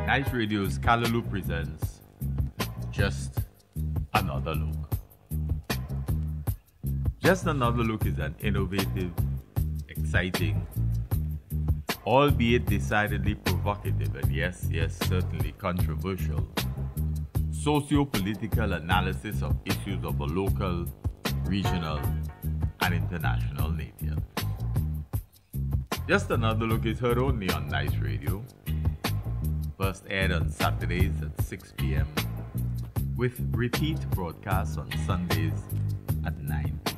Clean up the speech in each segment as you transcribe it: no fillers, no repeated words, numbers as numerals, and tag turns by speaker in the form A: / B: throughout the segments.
A: Nice Radio's Callaloo presents Just Another Look. Just Another Look is an innovative, exciting, albeit decidedly provocative and yes, certainly controversial, socio-political analysis of issues of a local, regional, and international nature. Just Another Look is heard only on Nice Radio. First aired on Saturdays at 6 p.m. with repeat broadcasts on Sundays at 9 p.m.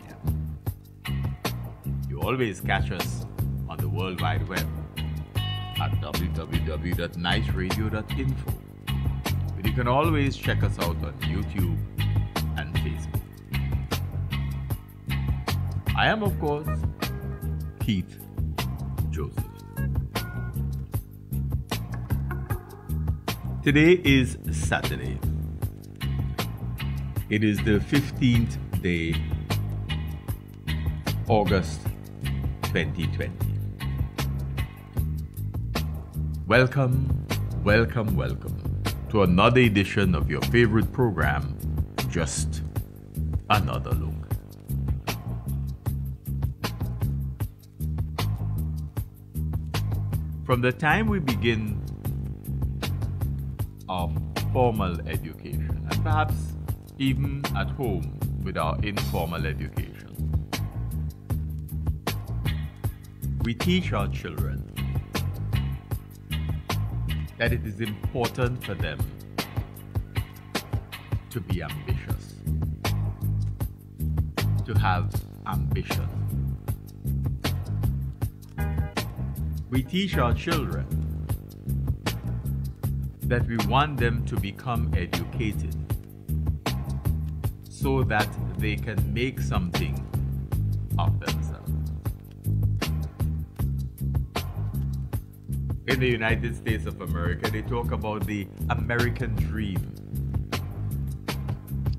A: You always catch us on the World Wide Web at www.niceradio.info. But you can always check us out on YouTube and Facebook. I am, of course, Keith Joseph. Today is Saturday. It is the 15th day, August 2020. Welcome to another edition of your favorite program, Just Another Look. From the time we begin of formal education, and perhaps even at home with our informal education, we teach our children that it is important for them to be ambitious, to have ambition. We teach our children that we want them to become educated so that they can make something of themselves. In the United States of America, they talk about the American dream,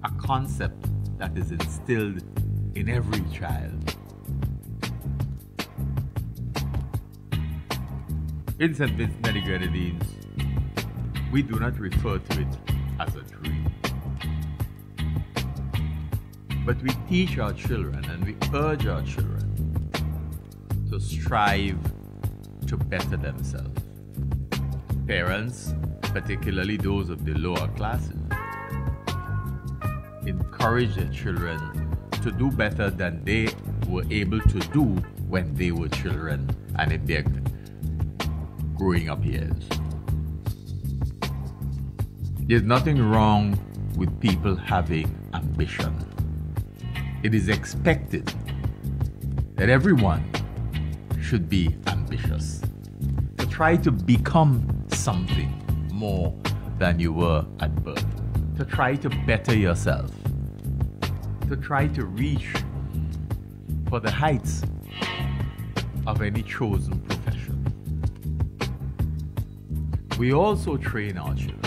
A: a concept that is instilled in every child. In St. Vincent and the Grenadines, we do not refer to it as a dream. But we teach our children and we urge our children to strive to better themselves. Parents, particularly those of the lower classes, encourage their children to do better than they were able to do when they were children and in their growing up years. There's nothing wrong with people having ambition. It is expected that everyone should be ambitious, to try to become something more than you were at birth, to try to better yourself, to try to reach for the heights of any chosen profession. We also train our children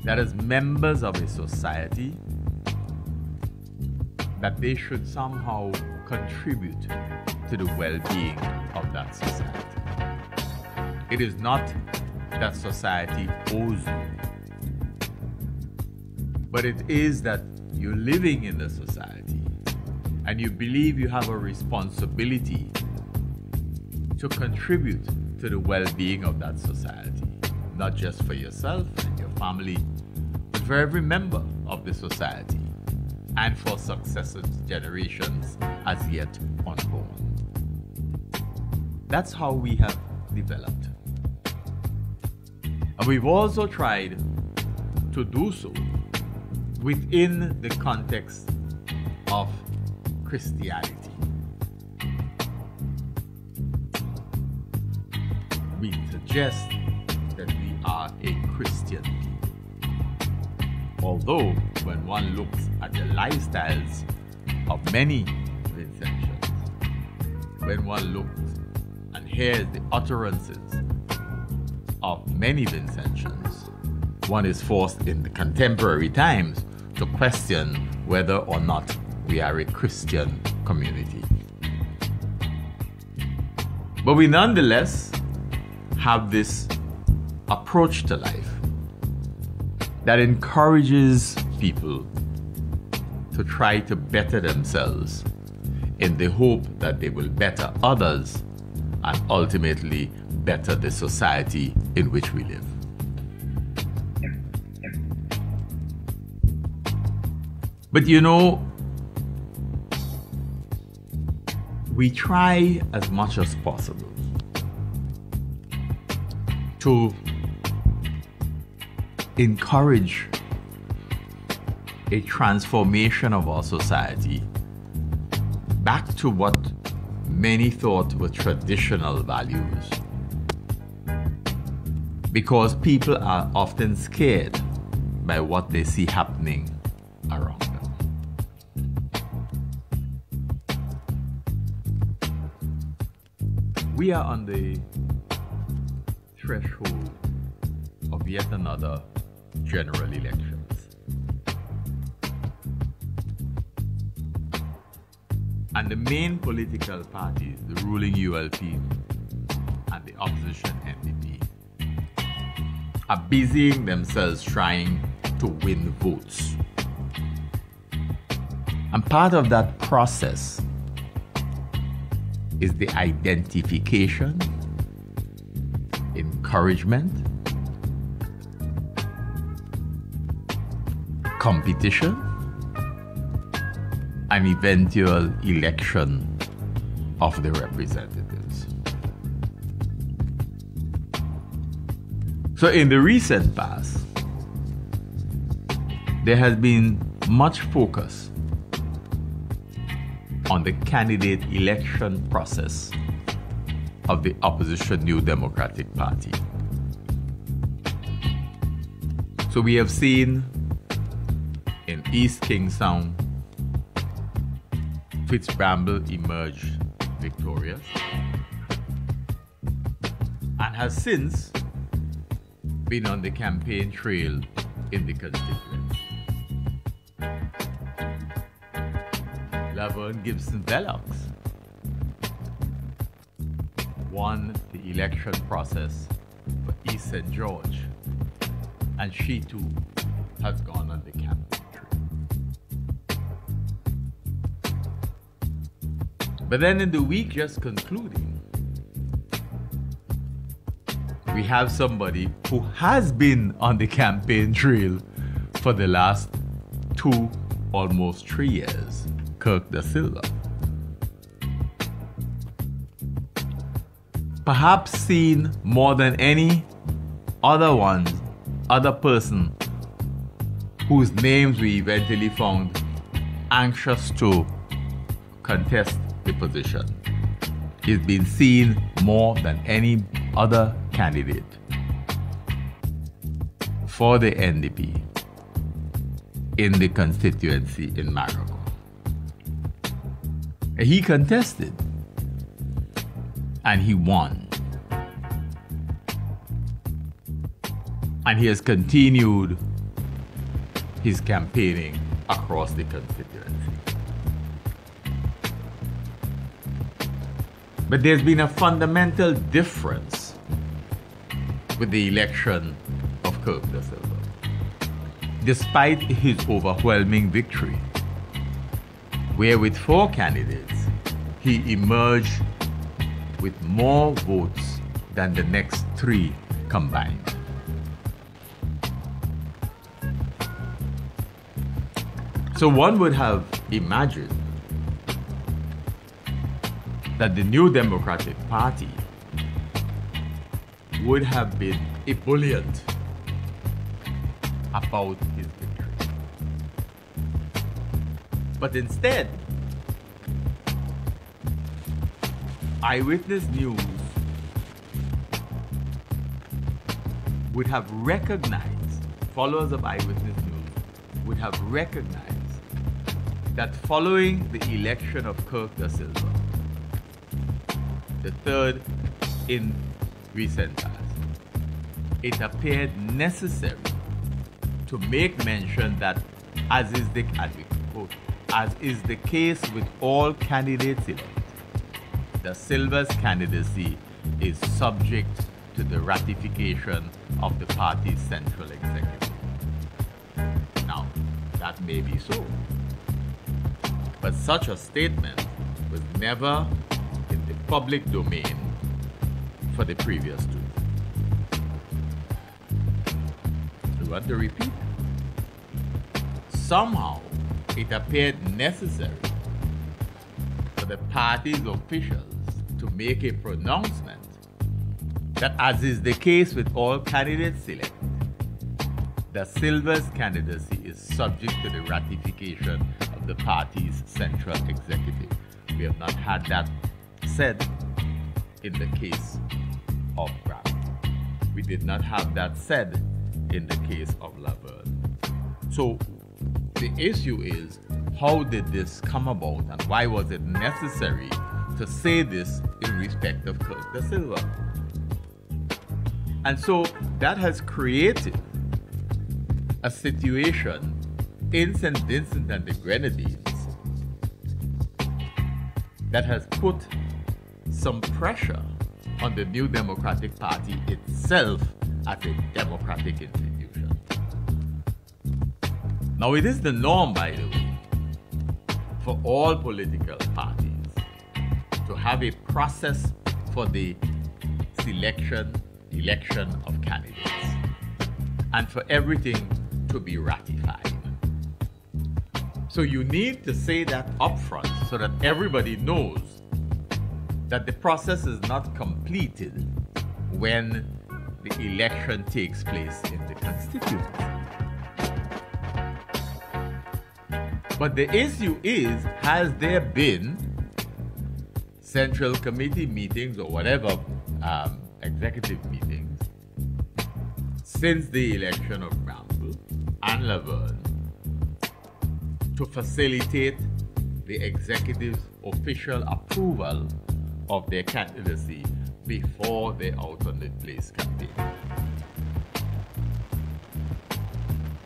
A: that as members of a society, that they should somehow contribute to the well-being of that society. It is not that society owes you, but it is that you're living in the society and you believe you have a responsibility to contribute to the well-being of that society, not just for yourself and your family, but for every member of the society and for successive generations as yet unborn. That's how we have developed. And we've also tried to do so within the context of Christianity. We suggest that we are a Christian people. Although, when one looks at the lifestyles of many Vincentians, when one looks and hears the utterances of many Vincentians, one is forced in the contemporary times to question whether or not we are a Christian community. But we nonetheless have this approach to life that encourages people to try to better themselves in the hope that they will better others and ultimately better the society in which we live. But you know, we try as much as possible to encourage a transformation of our society back to what many thought were traditional values, because people are often scared by what they see happening around them. We are on the threshold of yet another general elections. And the main political parties, the ruling ULP and the opposition NDP, are busying themselves trying to win votes. And part of that process is the identification, encouragement, competition, and eventual election of the representatives. So in the recent past, there has been much focus on the candidate election process of the opposition New Democratic Party. So we have seen in East Kingstown, Fitzbramble emerged victorious and has since been on the campaign trail in the constituency. Laverne Gibson-Vellox won the election process for East St. George, and she too has gone on the campaign trail. But then in the week just concluding, we have somebody who has been on the campaign trail for the last 2, almost 3 years, Kirk Da Silva. Perhaps seen more than any other person whose names we eventually found anxious to contest the position. He's been seen more than any other candidate for the NDP in the constituency in Magog. He contested and he won. And he has continued his campaigning across the constituency. But there's been a fundamental difference with the election of Kirk Da Silva. Despite his overwhelming victory, where with 4 candidates, he emerged with more votes than the next 3 combined. So one would have imagined that the New Democratic Party would have been ebullient about his victory. But instead, Eyewitness News would have recognized, followers of Eyewitness News would have recognized that following the election of Kirk Da Silva, the third in recent past, it appeared necessary to make mention that as is the case with all candidates elect, Da Silva's candidacy is subject to the ratification of the party's central executive. Now, that may be so, but such a statement was never in the public domain for the previous two. I want to repeat. Somehow, it appeared necessary for the party's officials to make a pronouncement that, as is the case with all candidates elected, Da Silva's candidacy is subject to the ratification of the party's central executive. We have not had that said in the case of Grant. We did not have that said in the case of Laverne. So the issue is, how did this come about and why was it necessary to say this in respect of Kirk Da Silva? And so that has created a situation in St. Vincent and the Grenadines that has put some pressure on the New Democratic Party itself as a democratic institution. Now, it is the norm, by the way, for all political parties to have a process for the election of candidates, and for everything to be ratified. So you need to say that upfront so that everybody knows that the process is not completed when the election takes place in the constituency. But the issue is, has there been central committee meetings or whatever, executive meetings, since the election of Bramble and Laverne to facilitate the executive's official approval of their candidacy before the alternate place campaign?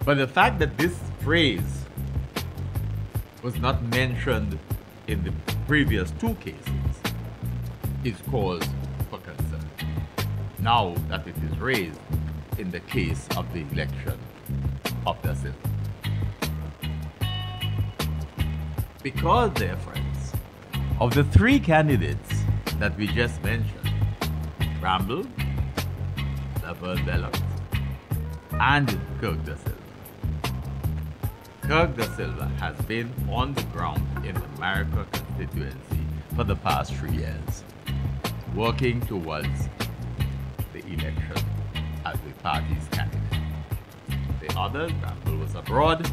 A: But the fact that this phrase was not mentioned in the previous two cases is cause for concern, now that it is raised in the case of the election of Da Silva. Because, dear friends, of the three candidates that we just mentioned, Bramble, Laverne Belloc, and Kirk Da Silva, Kirk Da Silva has been on the ground in the Maricopa constituency for the past 3 years, working towards the election as the party's candidate. The others, Bramble was abroad,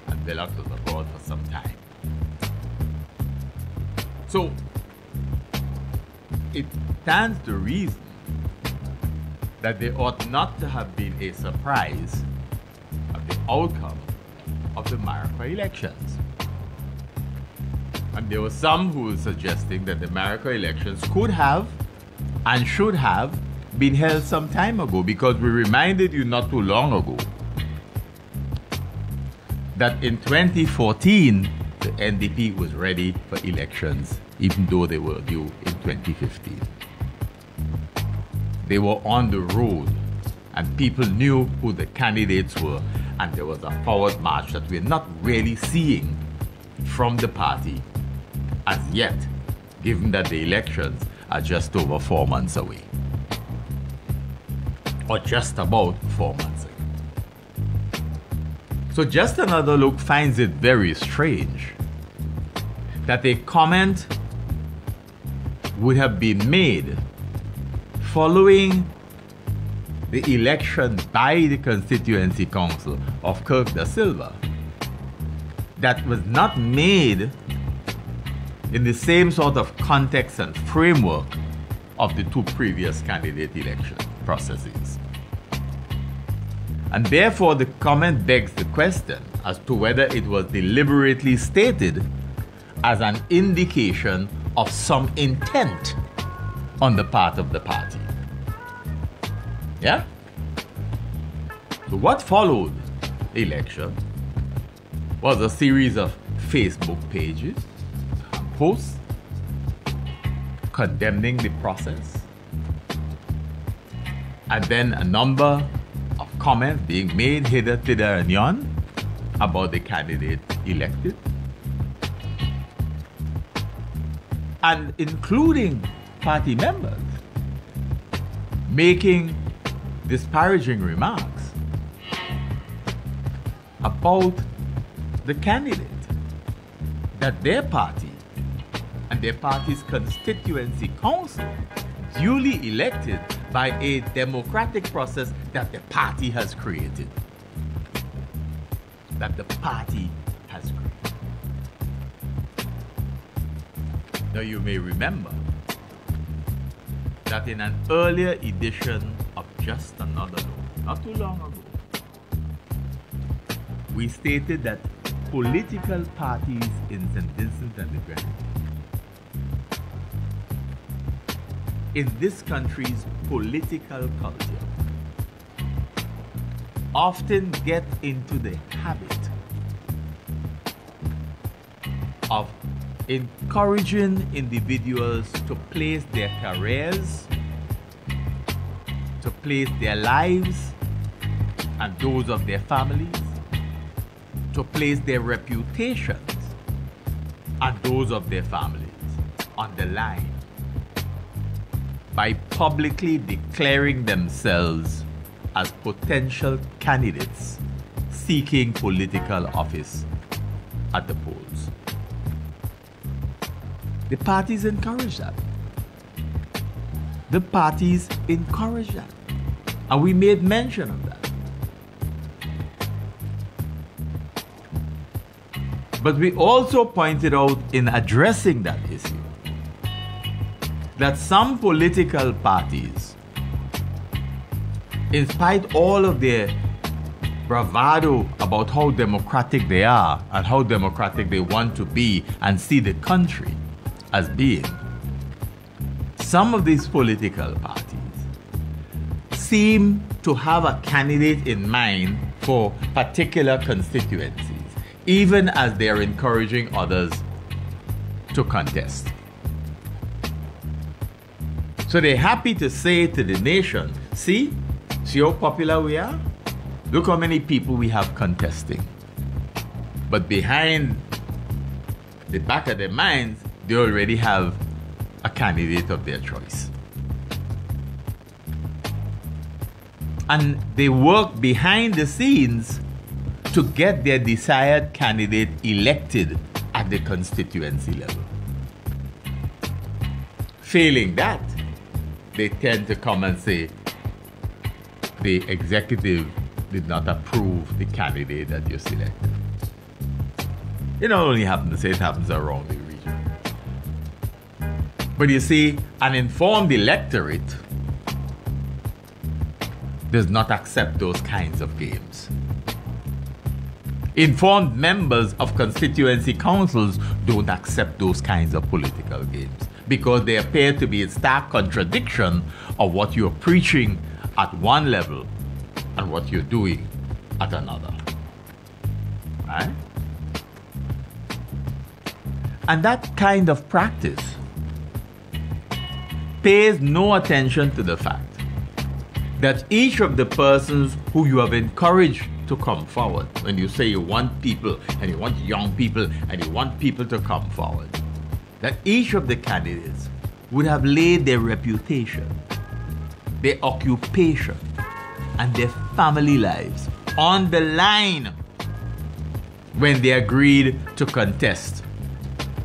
A: and Belloc was abroad for some time. So, it stands to reason that there ought not to have been a surprise of the outcome of the Maricopa elections. And there were some who were suggesting that the Maricopa elections could have and should have been held some time ago, because we reminded you not too long ago that in 2014 the NDP was ready for elections, even though they were due in 2015. They were on the road and people knew who the candidates were, and there was a forward march that we're not really seeing from the party as yet, given that the elections are just over 4 months away, or just about 4 months away. So Just Another Look finds it very strange that a comment would have been made following the election by the Constituency Council of Kirk Da Silva that was not made in the same sort of context and framework of the two previous candidate election processes. And therefore, the comment begs the question as to whether it was deliberately stated as an indication of some intent on the part of the party. Yeah? So what followed election was a series of Facebook pages and posts condemning the process, and then a number of comments being made hither, thither, and yon about the candidate elected, and including party members making disparaging remarks about the candidate that their party and their party's constituency council duly elected by a democratic process that the party has created. That the party has created. Now you may remember that in an earlier edition of Just Another Law, not too long ago, we stated that political parties in St. Vincent and the Grenadines, in this country's political culture, often get into the habit of encouraging individuals to place their careers, to place their lives and those of their families, to place their reputations and those of their families on the line by publicly declaring themselves as potential candidates seeking political office at the polls. The parties encourage that. The parties encourage that. And we made mention of that. But we also pointed out in addressing that issue that some political parties, in spite all of their bravado about how democratic they are and how democratic they want to be and see the country as being, some of these political parties seem to have a candidate in mind for particular constituencies, even as they are encouraging others to contest. So they're happy to say to the nation, see how popular we are? Look how many people we have contesting. But behind the back of their minds, they already have a candidate of their choice. And they work behind the scenes to get their desired candidate elected at the constituency level. Failing that, they tend to come and say the executive did not approve the candidate that you selected. It not only happens to say, it happens around the region. But you see, an informed electorate does not accept those kinds of games. Informed members of constituency councils don't accept those kinds of political games because they appear to be in stark contradiction of what you're preaching at one level and what you're doing at another. Right? And that kind of practice pays no attention to the fact that each of the persons who you have encouraged to come forward, when you say you want people and you want young people and you want people to come forward, that each of the candidates would have laid their reputation, their occupation, and their family lives on the line when they agreed to contest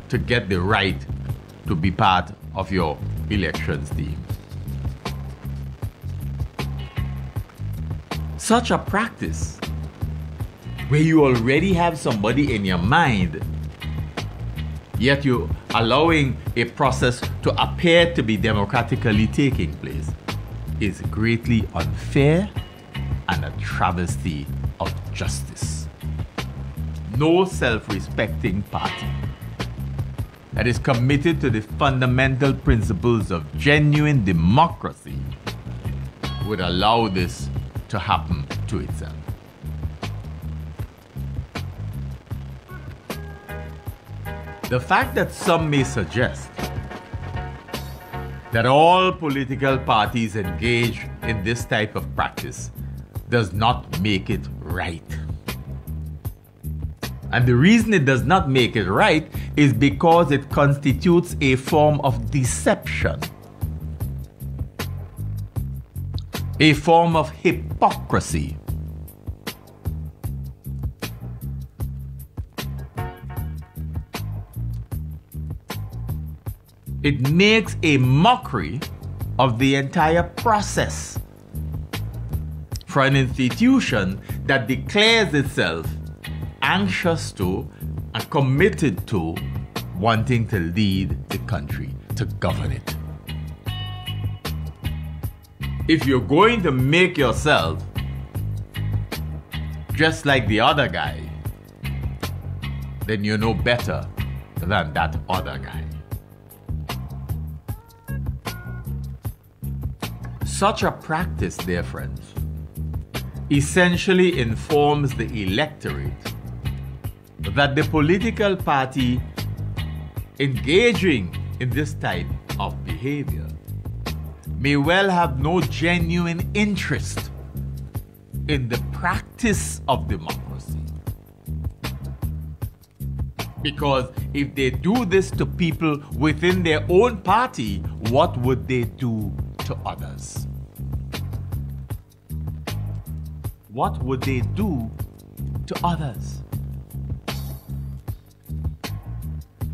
A: to get the right to be part of your elections team. Such a practice, where you already have somebody in your mind, yet you're allowing a process to appear to be democratically taking place, is greatly unfair and a travesty of justice. No self-respecting party that is committed to the fundamental principles of genuine democracy would allow this to happen to itself. The fact that some may suggest that all political parties engage in this type of practice does not make it right. And the reason it does not make it right is because it constitutes a form of deception, a form of hypocrisy. It makes a mockery of the entire process for an institution that declares itself anxious to and committed to wanting to lead the country, to govern it. If you're going to make yourself just like the other guy, then you're no better than that other guy. Such a practice, dear friends, essentially informs the electorate that the political party engaging in this type of behavior may well have no genuine interest in the practice of democracy. Because if they do this to people within their own party, what would they do to others? What would they do to others?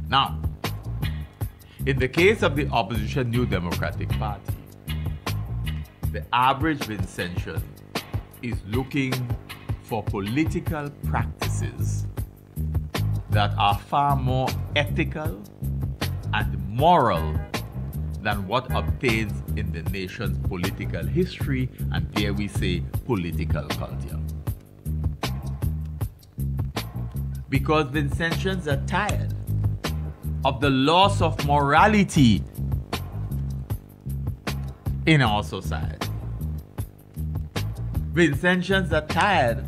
A: Now, in the case of the opposition New Democratic Party, the average Vincentian is looking for political practices that are far more ethical and moral than what obtains in the nation's political history and, dare we say, political culture. Because Vincentians are tired of the loss of morality in our society. Vincentians are tired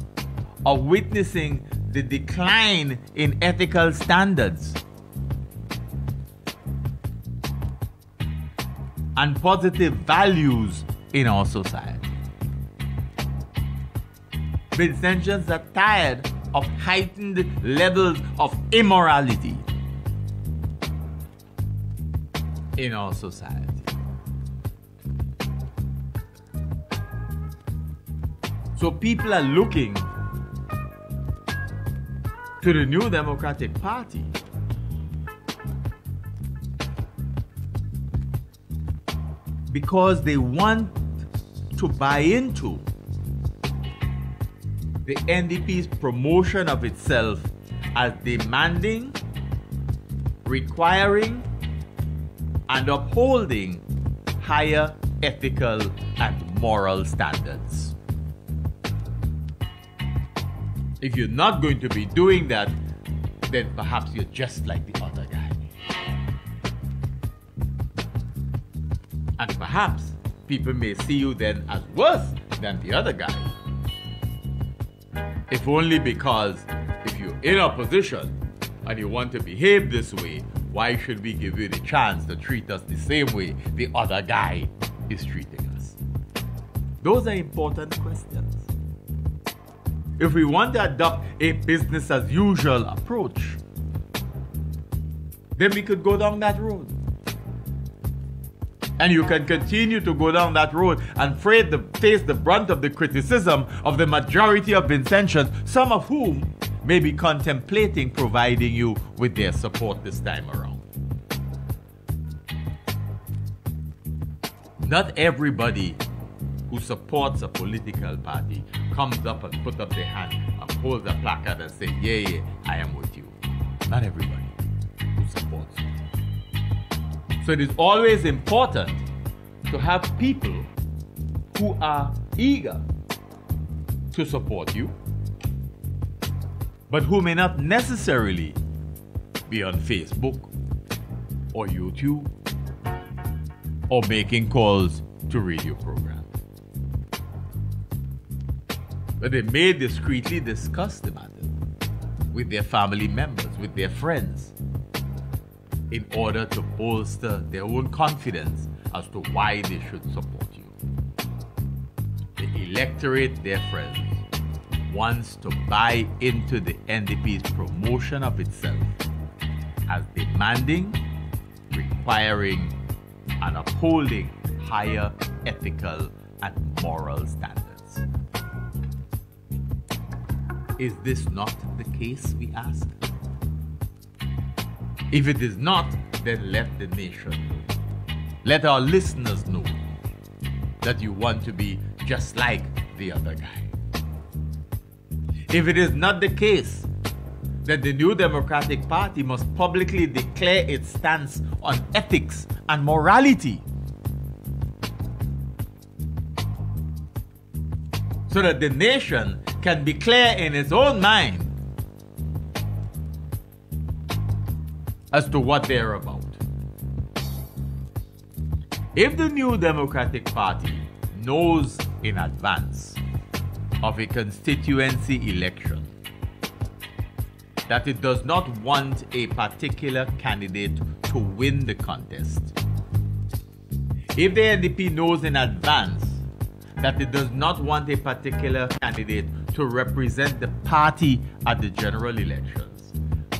A: of witnessing the decline in ethical standards and positive values in our society. Vincentians are tired of heightened levels of immorality in our society. So people are looking to the New Democratic Party because they want to buy into the NDP's promotion of itself as demanding, requiring, and upholding higher ethical and moral standards. If you're not going to be doing that, then perhaps you're just like the other guy. And perhaps people may see you then as worse than the other guy. If only because if you're in opposition and you want to behave this way, why should we give you the chance to treat us the same way the other guy is treating us? Those are important questions. If we want to adopt a business as usual approach, then we could go down that road. And you can continue to go down that road and face the brunt of the criticism of the majority of Vincentians, some of whom may be contemplating providing you with their support this time around. Not everybody who supports a political party comes up and puts up their hand and holds a placard and says, yeah, I am with you. Not everybody who supports you. So it is always important to have people who are eager to support you, but who may not necessarily be on Facebook or YouTube or making calls to radio programs. But they may discreetly discuss the matter with their family members, with their friends, in order to bolster their own confidence as to why they should support you. The electorate, their friends, wants to buy into the NDP's promotion of itself as demanding, requiring, and upholding higher ethical and moral standards. Is this not the case, we ask? If it is not, then let the nation know. Let our listeners know that you want to be just like the other guy. If it is not the case, that the New Democratic Party must publicly declare its stance on ethics and morality, so that the nation can be clear in its own mind as to what they're about. If the New Democratic Party knows in advance of a constituency election that it does not want a particular candidate to win the contest, if the NDP knows in advance that it does not want a particular candidate to represent the party at the general elections,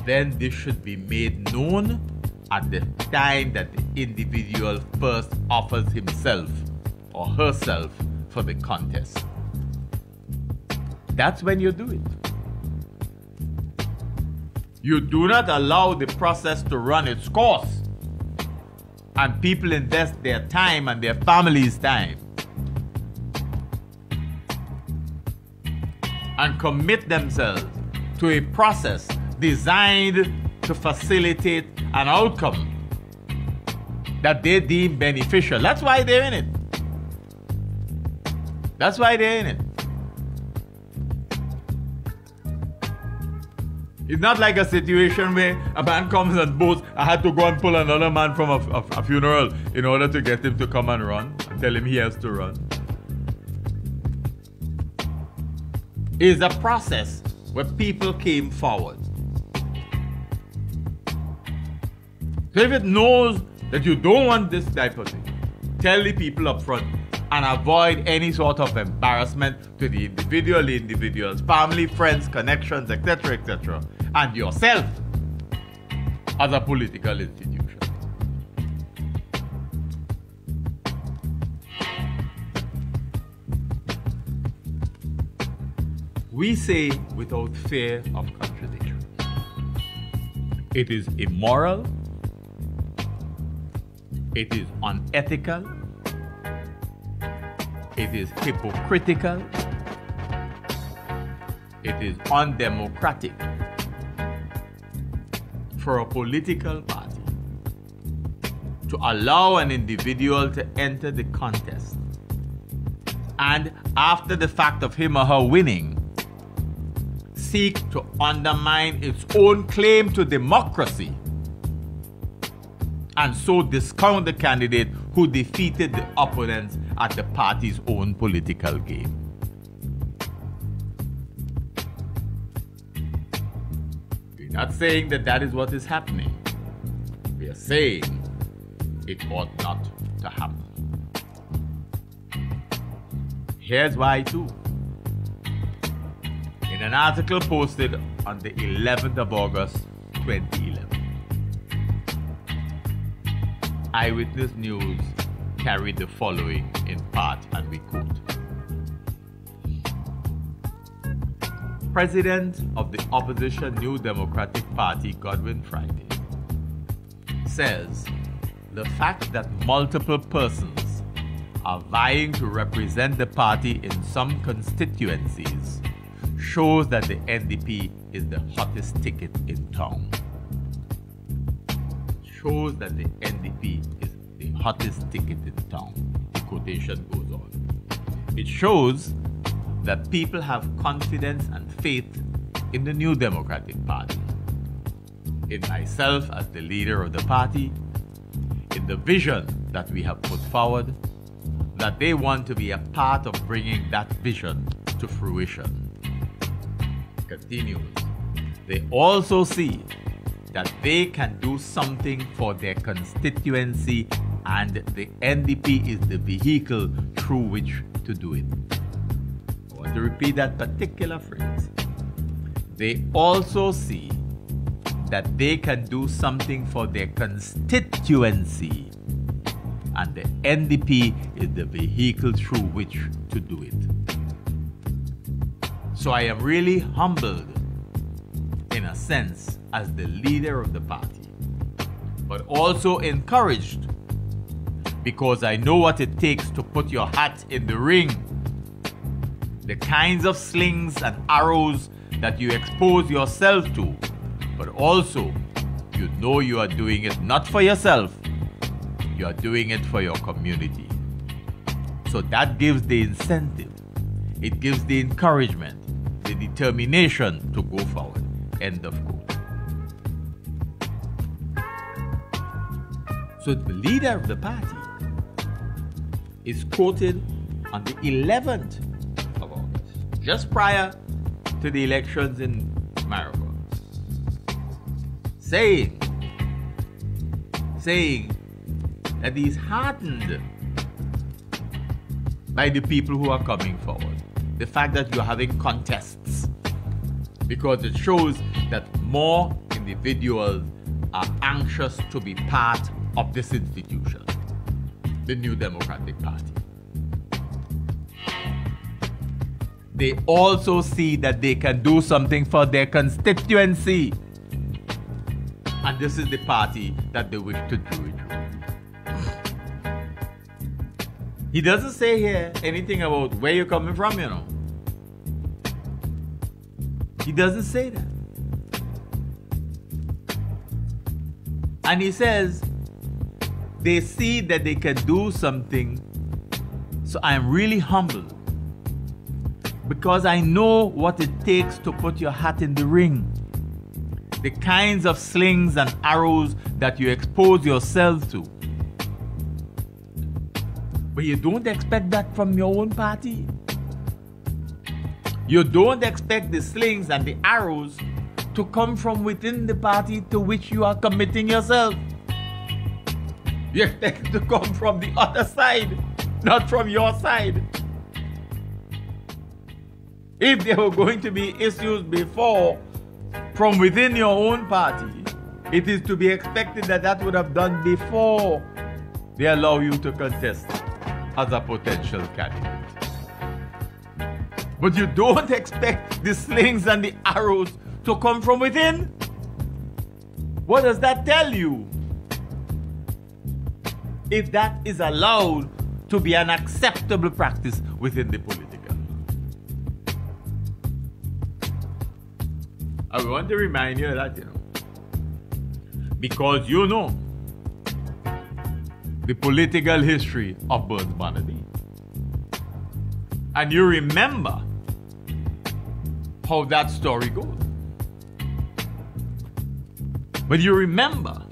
A: then this should be made known at the time that the individual first offers himself or herself for the contest. That's when you do it. You do not allow the process to run its course and people invest their time and their family's time and commit themselves to a process designed to facilitate an outcome that they deem beneficial. That's why they're in it. That's why they're in it. It's not like a situation where a man comes and boasts, I had to go and pull another man from a funeral in order to get him to come and run and tell him he has to run. It's a process where people came forward. So if it knows that you don't want this type of thing, tell the people up front and avoid any sort of embarrassment to the individuals, family, friends, connections, etc., and yourself as a political institution. We say without fear of contradiction, it is immoral, it is unethical, it is hypocritical, it is undemocratic for a political party to allow an individual to enter the contest and, after the fact of him or her winning, seek to undermine its own claim to democracy and so discount the candidate who defeated the opponents at the party's own political game. We're not saying that that is what is happening. We are saying it ought not to happen. Here's why too. In an article posted on the 11th of August 2011, Eyewitness News carried the following in part, and we quote: President of the opposition New Democratic Party, Godwin Friday, says the fact that multiple persons are vying to represent the party in some constituencies shows that the NDP is the hottest ticket in town. Shows that the NDP is the hottest ticket in town. The quotation goes on. It shows that people have confidence and faith in the New Democratic Party, in myself as the leader of the party, in the vision that we have put forward, that they want to be a part of bringing that vision to fruition. Continues. They also see that they can do something for their constituency, and the NDP is the vehicle through which to do it. I want to repeat that particular phrase. They also see that they can do something for their constituency, and the NDP is the vehicle through which to do it. So I am really humbled, in a sense, as the leader of the party, but also encouraged, because I know what it takes to put your hat in the ring. The kinds of slings and arrows that you expose yourself to, but also you know you are doing it not for yourself, you are doing it for your community. So that gives the incentive, it gives the encouragement, the determination to go forward. End of quote. So the leader of the party is quoted on the 11th of August, just prior to the elections in America, saying that he's heartened by the people who are coming forward. The fact that you're having contests, because it shows that more individuals are anxious to be part of this institution, the New Democratic Party. They also see that they can do something for their constituency, and this is the party that they wish to do it. He doesn't say here anything about where you're coming from, you know. He doesn't say that. And he says they see that they can do something. So I'm really humbled, because I know what it takes to put your hat in the ring. The kinds of slings and arrows that you expose yourself to. But you don't expect that from your own party. You don't expect the slings and the arrows to come from within the party to which you are committing yourself. You expect it to come from the other side, not from your side. If there were going to be issues before from within your own party, it is to be expected that that would have done before they allow you to contest as a potential candidate. But you don't expect the slings and the arrows to come from within. What does that tell you? If that is allowed to be an acceptable practice within the political. I want to remind you of that, you know. Because you know the political history of Burns Barnaby. And you remember how that story goes. But you remember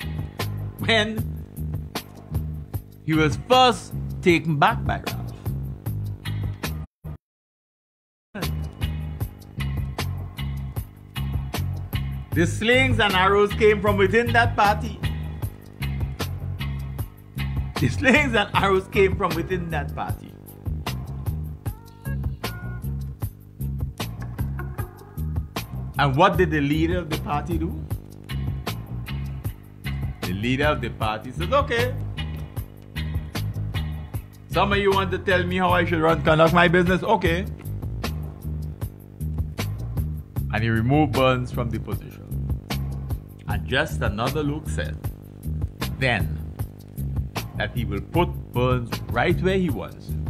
A: when he was first taken back by Ralph. The slings and arrows came from within that party. The slings and arrows came from within that party. And what did the leader of the party do? The leader of the party says, okay, some of you want to tell me how I should conduct my business? Okay. And he removed Burns from the position. And just another look said then that he will put Burns right where he wants him.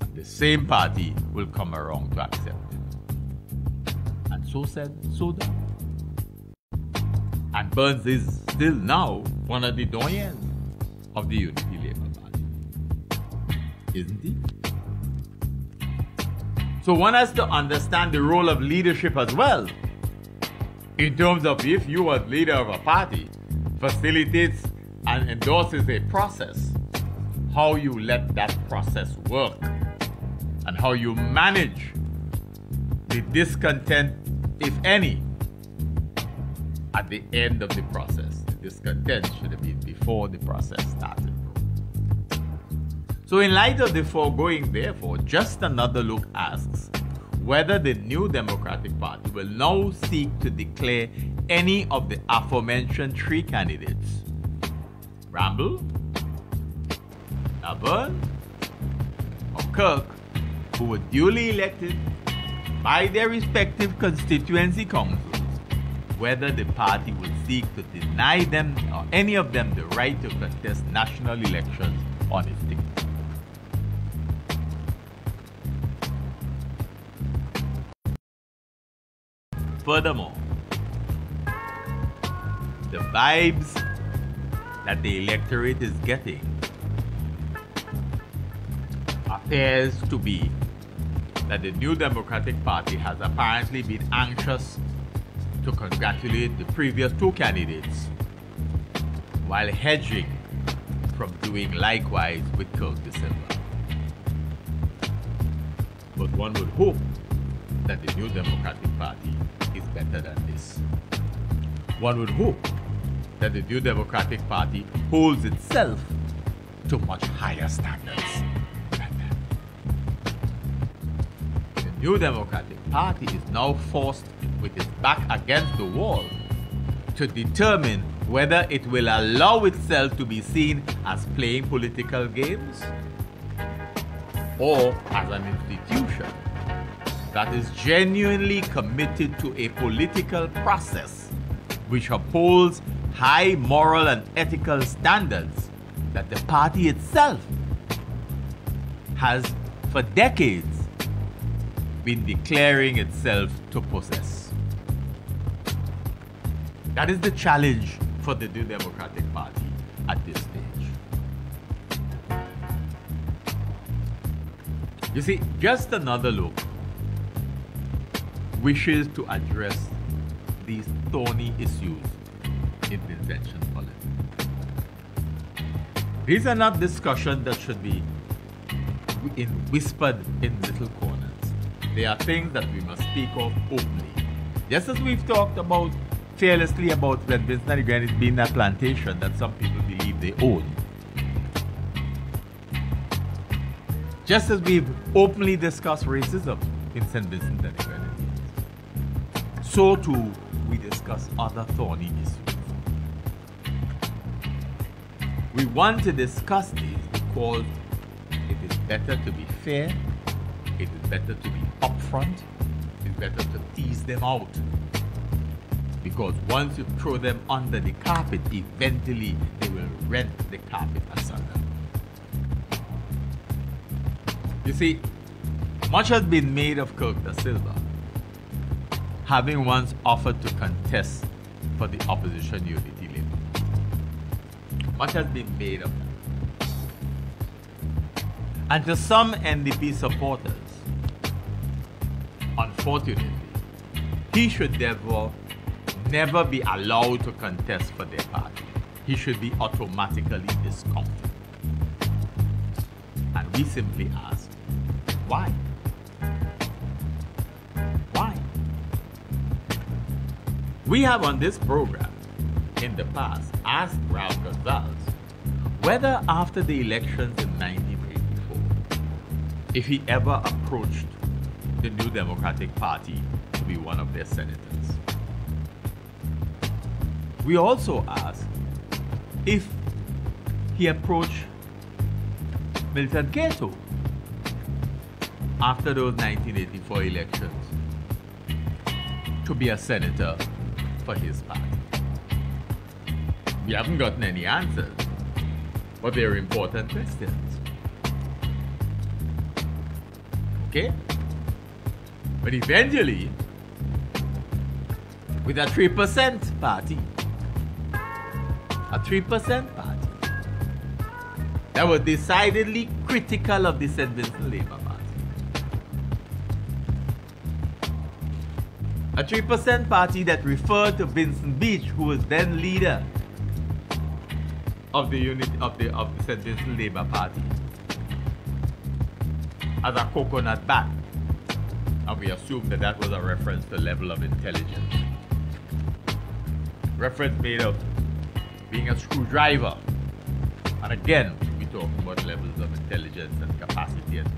A: And the same party will come around to accept him. And so said, so done. And Burns is still now one of the doyens of the Unity Labour Party. Isn't he? So one has to understand the role of leadership as well. In terms of if you as leader of a party facilitates and endorses a process, how you let that process work and how you manage the discontent, if any, at the end of the process. The discontent should have been before the process started. So in light of the foregoing, therefore, Just Another Look asks whether the New Democratic Party will now seek to declare any of the aforementioned three candidates, Bramble, Laverne, or Kirk, who were duly elected by their respective constituency councils, whether the party will seek to deny them or any of them the right to contest national elections on its ticket. Furthermore, the vibes that the electorate is getting appears to be that the New Democratic Party has apparently been anxious to congratulate the previous two candidates while hedging from doing likewise with Kirk De Silva. But one would hope that the New Democratic Party is better than this. One would hope that the New Democratic Party holds itself to much higher standards than that. The New Democratic Party is now forced with its back against the wall to determine whether it will allow itself to be seen as playing political games or as an institution that is genuinely committed to a political process which upholds high moral and ethical standards that the party itself has for decades been declaring itself to possess. That is the challenge for the New Democratic Party at this stage. You see, Just Another Look wishes to address these thorny issues in Vincentian politics. These are not discussions that should be whispered in little corners. They are things that we must speak of openly. Just as we've talked about fearlessly about when Vincent and Granite being that plantation that some people believe they own. Just as we've openly discussed racism in St. Vincent and Grenadines, so too we discuss other thorny issues. We want to discuss these because it is better to be fair, it is better to be upfront, it is better to tease them out. Because once you throw them under the carpet, eventually they will rent the carpet asunder. You see, much has been made of Kirk Da Silva, having once offered to contest for the opposition unity label. Much has been made of that. And to some NDP supporters, unfortunately, he should therefore never be allowed to contest for their party. He should be automatically discounted. And we simply ask, why? Why? We have on this program in the past asked Ralph Gonsalves whether after the elections in 1984, if he ever approached the New Democratic Party to be one of their senators. We also asked if he approached Milton Cato after those 1984 elections to be a senator for his party. We haven't gotten any answers, but they're important questions. Okay? But eventually, with a 3% party, a 3% party that was decidedly critical of the St. Vincent Labour Party. A 3% party that referred to Vincent Beach, who was then leader of the St. Vincent Labour Party, as a coconut bat. And we assume that that was a reference to level of intelligence. Reference made of being a screwdriver. And again, we talk about levels of intelligence and capacity and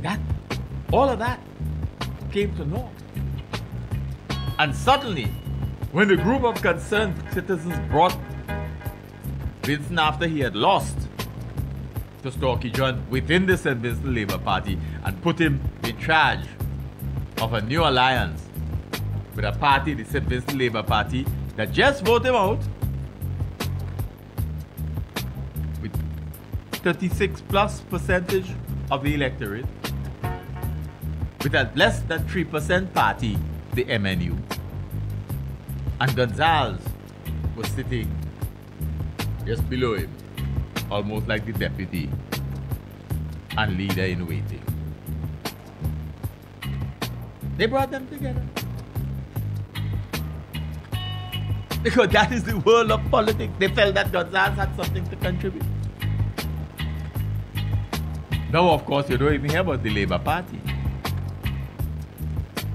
A: competence. All of that came to naught. And suddenly, when the group of concerned citizens brought Vincent after he had lost to Storky John within the St. Vincent Labour Party and put him in charge of a new alliance with a party, the St. Vincent Labour Party, that just voted him out with 36+% of the electorate, with a less than 3% party, the MNU. And Gonzalez was sitting just below him, almost like the deputy and leader in waiting. They brought them together. Because that is the world of politics. They felt that Gonzalez had something to contribute. Now, of course, you don't even hear about the Labour Party.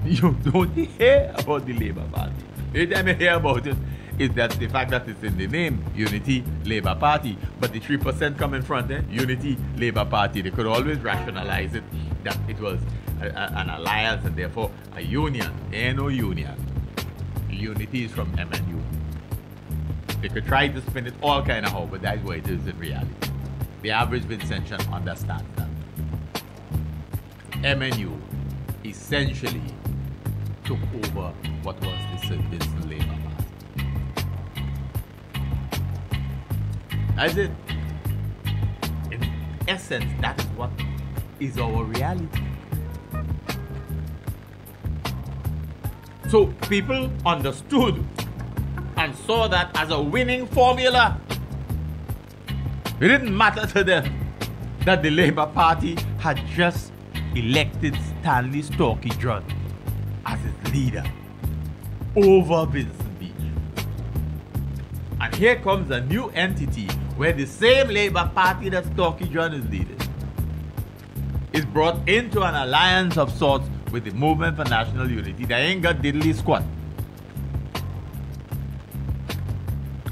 A: You don't hear about the Labour Party. Every time you hear about it, is that the fact that it's in the name, Unity Labour Party, but the 3% come in front, Unity Labour Party. They could always rationalize it that it was an alliance and therefore a union. There ain't no union. Unity is from MNU. They could try to spin it all kind of how, but that's what it is in reality. The average Vincentian understands that. MNU essentially took over what was the St. Vincent Labour Party. As in essence, that is what is our reality. So people understood and saw that as a winning formula. It didn't matter to them that the Labour Party had just elected Stanley Storky John as its leader over Vincent Beach. And here comes a new entity where the same Labour Party that Storky John is leading is brought into an alliance of sorts with the Movement for National Unity that ain't got diddly squat.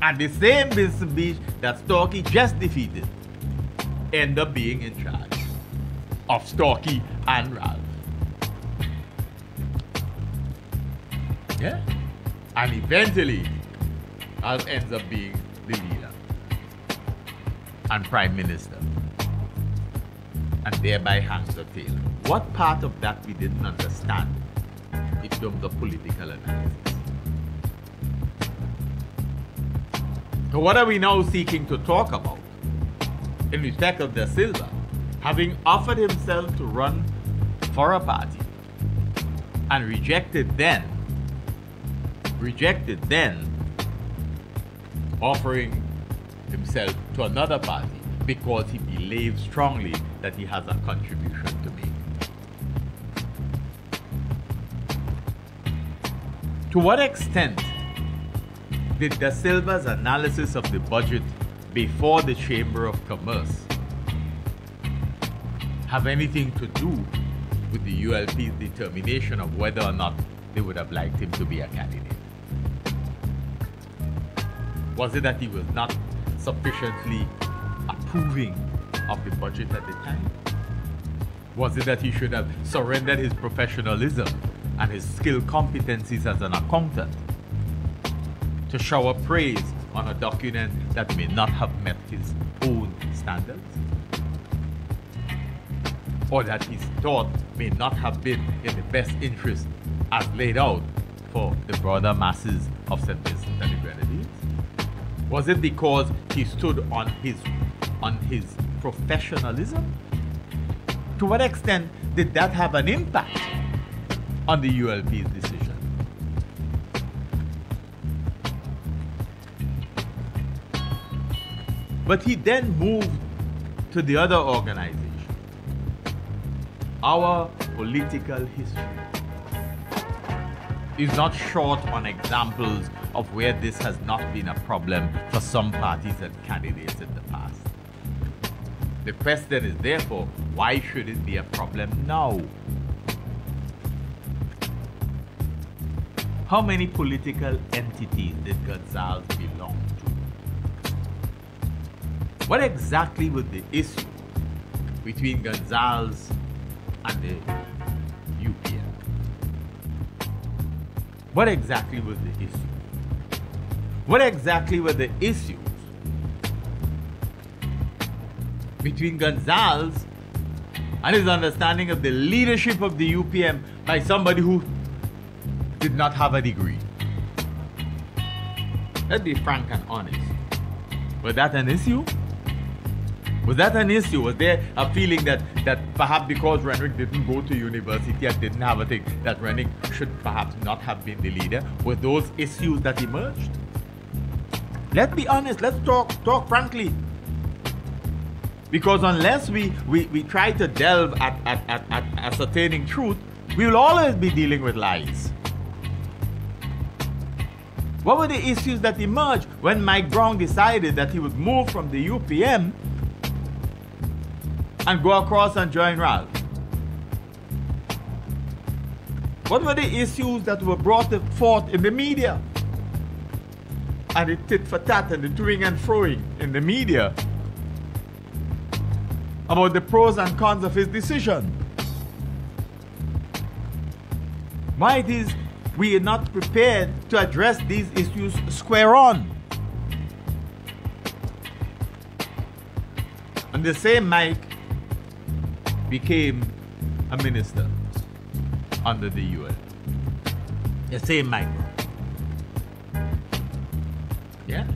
A: And the same Vincent Beach that Storky just defeated end up being in charge of Storky and Ralph. Yeah? And eventually, Ralph ends up being the leader and Prime Minister. And thereby hangs the tail. What part of that we didn't understand in terms of political analysis? So what are we now seeking to talk about? In respect of Da Silva, having offered himself to run for a party and rejected then, offering himself to another party because he believes strongly that he has a contribution to make. To what extent did Da Silva's analysis of the budget before the Chamber of Commerce have anything to do with the ULP's determination of whether or not they would have liked him to be a candidate? Was it that he was not sufficiently approving of the budget at the time? Was it that he should have surrendered his professionalism and his skill competencies as an accountant to shower praise on a document that may not have met his own standards? Or that his thought may not have been in the best interest as laid out for the broader masses of St. Vincent and the Grenadines? Was it because he stood on his professionalism? To what extent did that have an impact on the ULP's decision? But he then moved to the other organization. Our political history is not short on examples of where this has not been a problem for some parties and candidates in the past. The question is therefore, why should it be a problem now? how many political entities did Gonzales belong to? What exactly was the issue between Gonzales and the UPM? What exactly was the issue? What exactly were the issues between Gonzales and his understanding of the leadership of the UPM by somebody who did not have a degree? Let's be frank and honest. Was that an issue? Was that an issue? Was there a feeling that perhaps because Renwick didn't go to university and didn't have a thing, that Renwick should perhaps not have been the leader? Were those issues that emerged? Let's be honest. Let's talk frankly. Because unless we try to delve at ascertaining truth, we will always be dealing with lies. What were the issues that emerged when Mike Brown decided that he would move from the UPM and go across and join Ralph? What were the issues that were brought forth in the media? And the tit for tat and the toing and froing in the media about the pros and cons of his decision. Why it is we are not prepared to address these issues square on. And the same Mike became a minister under the UN. The same Mike. Yeah?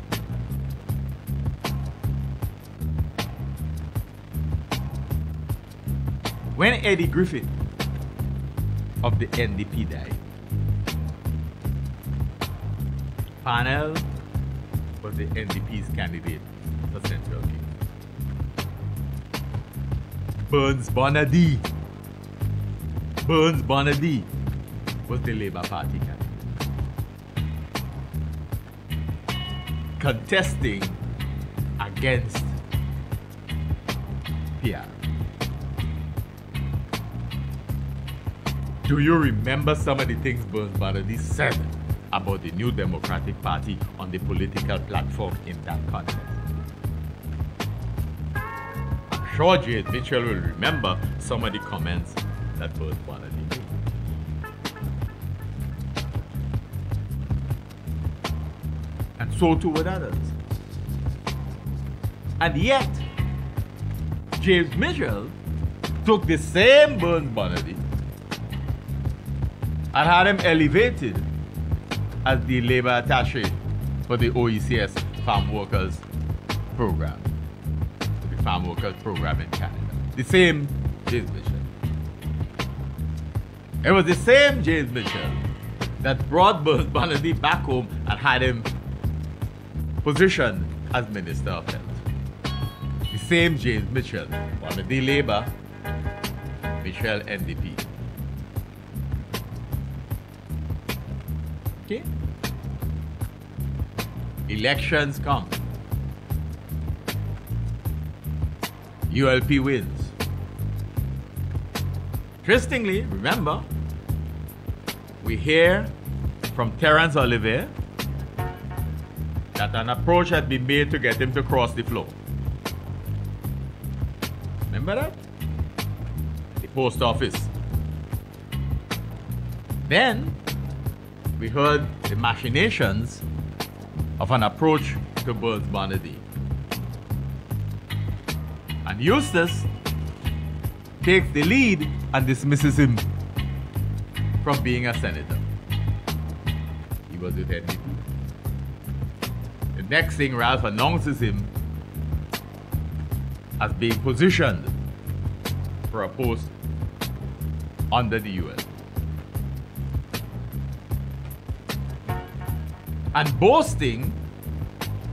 A: When Eddie Griffith of the NDP died, Parnell was the NDP's candidate for Central King. Burns Bonadi was the Labour Party candidate, contesting against Pierre. Do you remember some of the things Burns Bonadi said about the New Democratic Party on the political platform in that context? I'm sure James Mitchell will remember some of the comments that Burns Bonadi made. And so too with others. And yet, James Mitchell took the same Burns Bonadi and had him elevated as the Labour attaché for the OECS Farm Workers Program, the Farm Workers Program in Canada. The same James Mitchell. It was the same James Mitchell that brought Burns Bonadi back home and had him positioned as Minister of Health. The same James Mitchell, Bonadi Labour, Mitchell NDP. Okay? Elections come. ULP wins. Interestingly, remember, we hear from Terence Olivier that an approach had been made to get him to cross the floor. Remember that? The post office. Then, we heard the machinations of an approach to Burns Bonadi. And Eustace takes the lead and dismisses him from being a senator. He was with NDP. The next thing, Ralph announces him as being positioned for a post under the UN. And boasting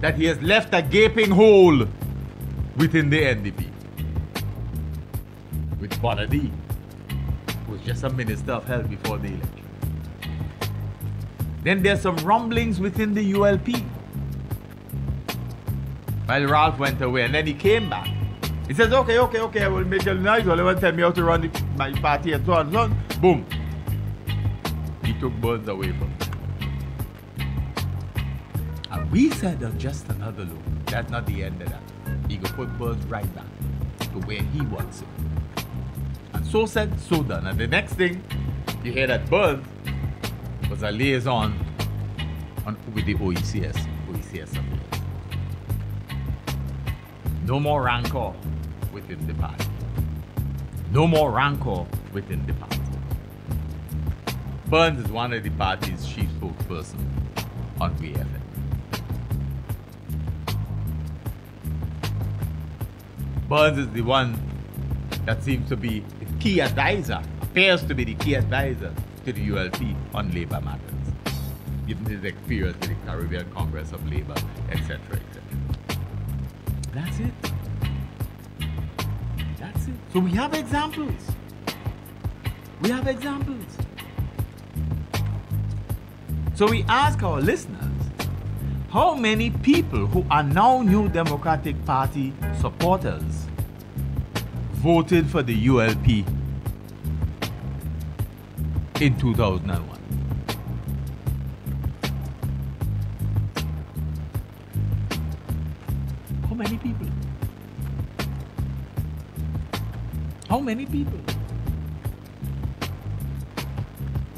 A: that he has left a gaping hole within the NDP. With Bonadi, who was just a Minister of Health before the election. Then there's some rumblings within the ULP. While Ralph went away, and then he came back. He says, okay, I will make a nice one. They want to tell me how to run my party and so on and so on. Boom. He took Burns away from him. We said just another loan. That's not the end of that. He could put Burns right back to where he wants it. And so said, so done. And the next thing, you hear that Burns was a liaison with the OECS affairs. No more rancor within the party. No more rancor within the party. Burns is one of the party's chief spokesperson on VFN. Burns is the one that seems to be the key advisor, appears to be the key advisor to the ULP on labor matters, given his experience with the Caribbean Congress of Labor, etc., etc. That's it. That's it. So we have examples. We have examples. So we ask our listeners, how many people who are now New Democratic Party supporters voted for the ULP in 2001? How many people? How many people?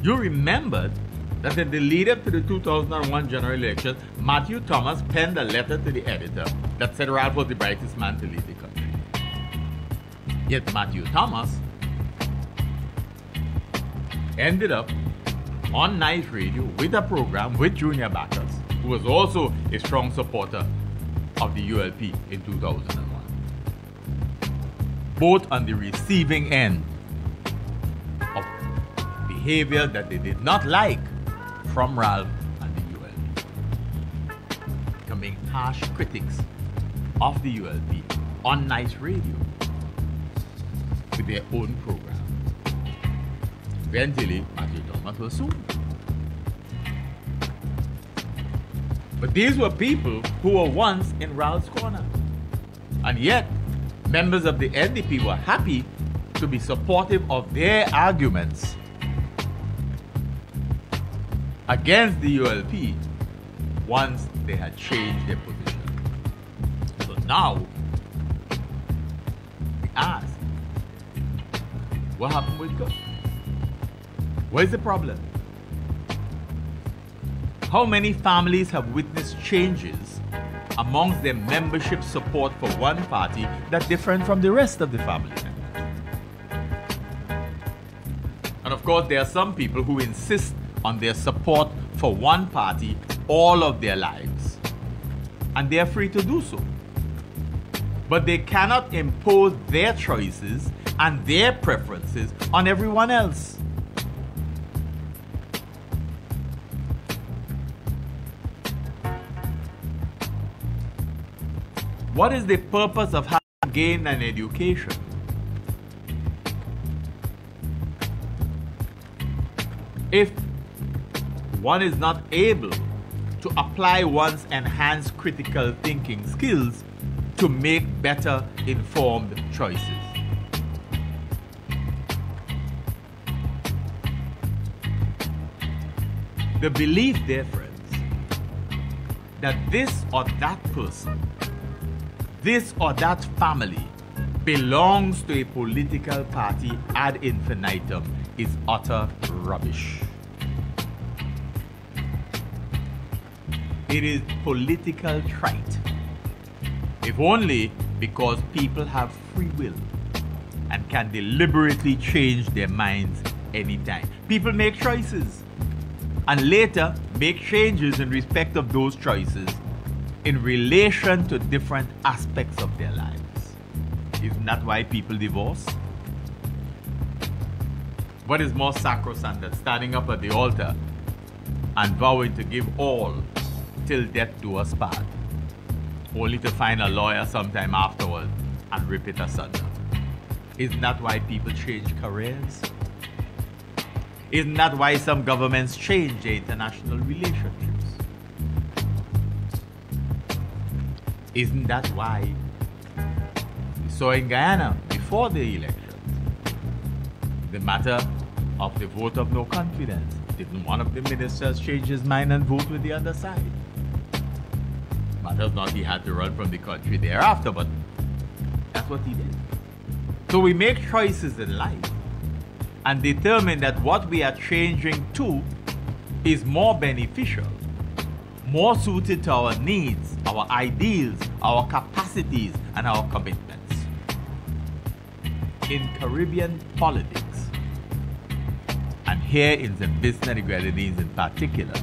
A: You remembered that in the lead up to the 2001 general election, Matthew Thomas penned a letter to the editor that said Ralph was the brightest man to lead the country. Yet Matthew Thomas ended up on Nice Radio with a program with Junior Backus, who was also a strong supporter of the ULP in 2001. Both on the receiving end of behavior that they did not like from Ralph and the ULP, becoming harsh critics of the ULP on Nice Radio with their own program. Eventually, Matthew Thomas was sued. But these were people who were once in Ralph's corner. And yet, members of the NDP were happy to be supportive of their arguments against the ULP once they had changed their position. So now, we ask, what happened with God? What is the problem? How many families have witnessed changes amongst their membership support for one party that different from the rest of the family members? And of course, there are some people who insist on their support for one party all of their lives. And they are free to do so. But they cannot impose their choices and their preferences on everyone else. What is the purpose of having gained an education if one is not able to apply one's enhanced critical thinking skills to make better informed choices? The belief, dear friends, that this or that person, this or that family belongs to a political party ad infinitum is utter rubbish. It is political trite, if only because people have free will and can deliberately change their minds anytime. People make choices and later make changes in respect of those choices in relation to different aspects of their lives. Isn't that why people divorce? What is more sacrosanct than standing up at the altar and vowing to give all till death do us part, only to find a lawyer sometime afterward and rip it asunder? Isn't that why people change careers? Isn't that why some governments change their international relationships? Isn't that why we saw in Guyana before the election the matter of the vote of no confidence? Didn't one of the ministers change his mind and vote with the other side? Matters not, he had to run from the country thereafter, but that's what he did. So we make choices in life and determine that what we are changing to is more beneficial, more suited to our needs, our ideals, our capacities, and our commitments. In Caribbean politics, and here in St. Vincent and the Grenadines in particular,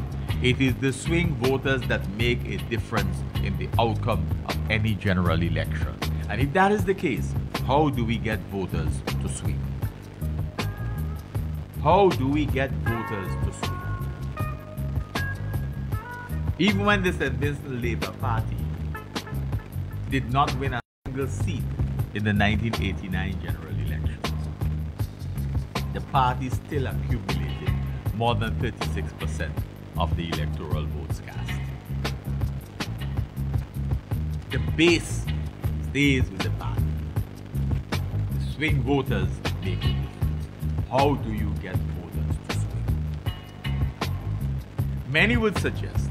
A: it is the swing voters that make a difference in the outcome of any general election. And if that is the case, how do we get voters to swing? How do we get voters to swing? Even when the St. Vincent Labour Party did not win a single seat in the 1989 general elections, the party still accumulated more than 36% of the electoral votes cast. The base stays with the party. The swing voters make a difference. How do you get voters to swing? Many would suggest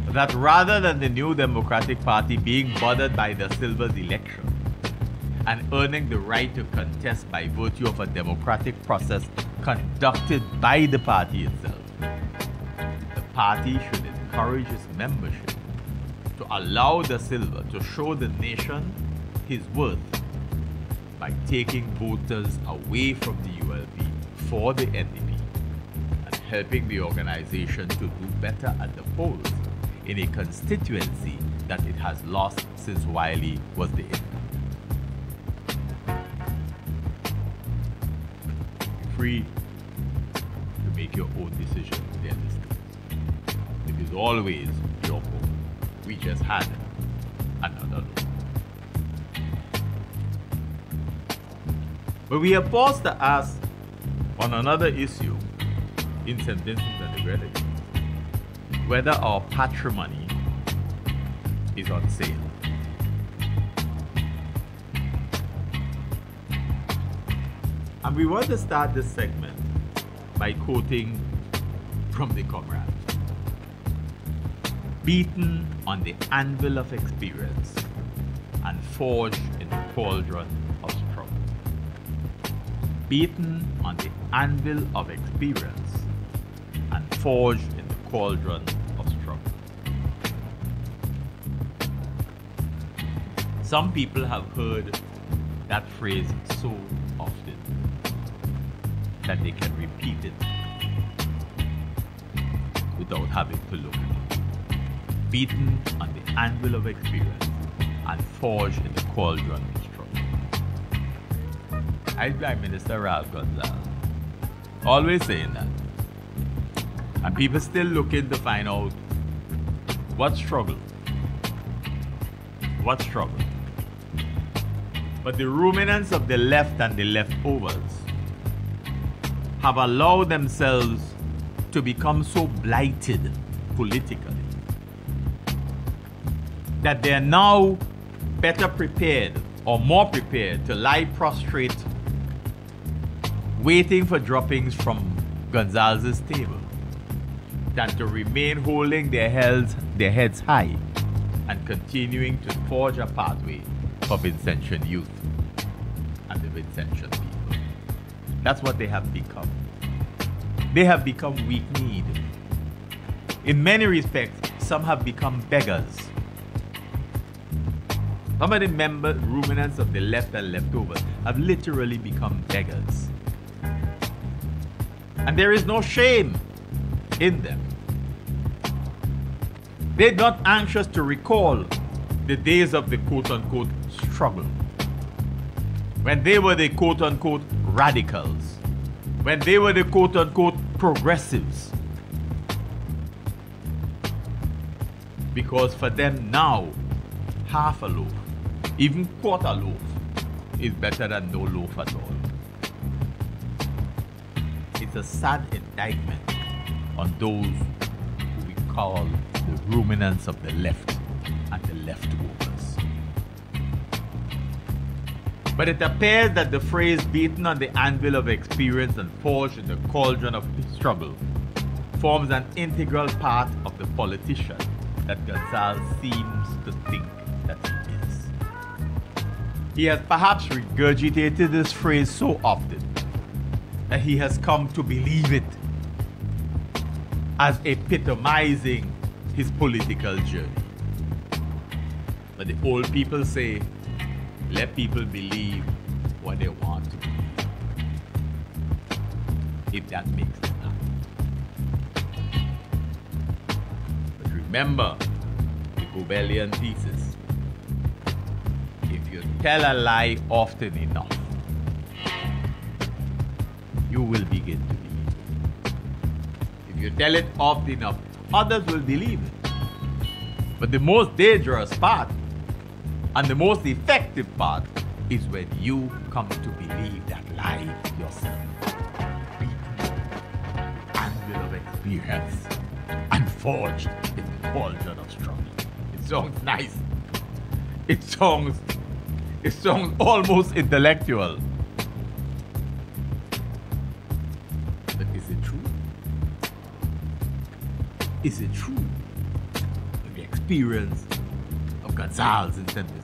A: that rather than the New Democratic Party being bothered by Da Silva's election and earning the right to contest by virtue of a democratic process conducted by the party itself, the party should encourage its membership to allow Da Silva to show the nation his worth by taking voters away from the ULP for the NDP and helping the organization to do better at the polls in a constituency that it has lost since Wiley was the incumbent. You're free to make your own decisions in their districts. It is always your vote. We just had another look. But we are forced to ask on another issue in St. Vincent and the Grenadines whether our patrimony is on sale. And we want to start this segment by quoting from the Comrades. Beaten on the anvil of experience and forged in the cauldron of struggle. Beaten on the anvil of experience and forged in the cauldron of struggle. Some people have heard that phrase so often that they can repeat it without having to look at it. Beaten on the anvil of experience and forged in the cauldron of struggle. I Prime Minister Ralph Gonsalves always saying that. And people still looking to find out what struggle. What struggle. But the ruminants of the left and the leftovers have allowed themselves to become so blighted politically that they are now better prepared or more prepared to lie prostrate waiting for droppings from Gonsalves' table than to remain holding their heads high and continuing to forge a pathway for Vincentian youth and the Vincentian people. That's what they have become. They have become weak-kneed. In many respects, some have become beggars. Some of the ruminants of the left and leftovers have literally become beggars. And there is no shame in them. They're not anxious to recall the days of the quote-unquote struggle, when they were the quote-unquote radicals, when they were the quote-unquote progressives. Because for them now, half a loaf, even quarter loaf, is better than no loaf at all. It's a sad indictment on those who we call the ruminants of the left and the leftovers. But it appears that the phrase beaten on the anvil of experience and forged in the cauldron of struggle forms an integral part of the politician that Gonzalez seems to think that he is. He has perhaps regurgitated this phrase so often that he has come to believe it as epitomizing his political journey. But the old people say, let people believe what they want to believe, if that makes them happy. But remember the Gobelian thesis. If you tell a lie often enough, you will begin to believe it. If you tell it often enough, others will believe it. But the most dangerous part and the most effective part is when you come to believe that lie yourself. Anvil of experience and forged in the cauldron of struggle. It sounds nice. It sounds almost intellectual. But is it true? Is it true? The experience of Gonzalez in St. Vincent.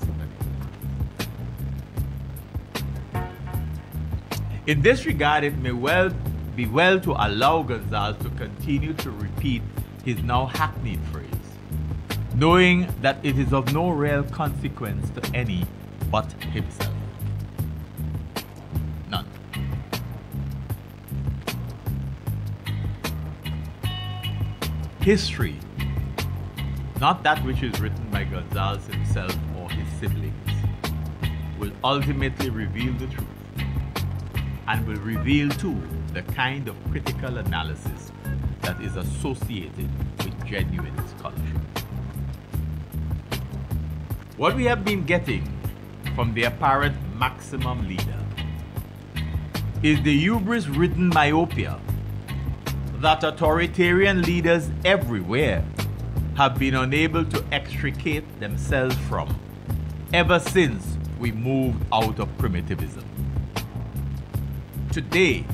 A: In this regard, it may well be well to allow Gonzalez to continue to repeat his now hackneyed phrase, knowing that it is of no real consequence to any but himself. None. History, not that which is written by Gonzalez himself or his siblings, will ultimately reveal the truth, and will reveal too the kind of critical analysis that is associated with genuine scholarship. What we have been getting from the apparent maximum leader is the hubris-ridden myopia that authoritarian leaders everywhere have been unable to extricate themselves from ever since we moved out of primitivism. Today,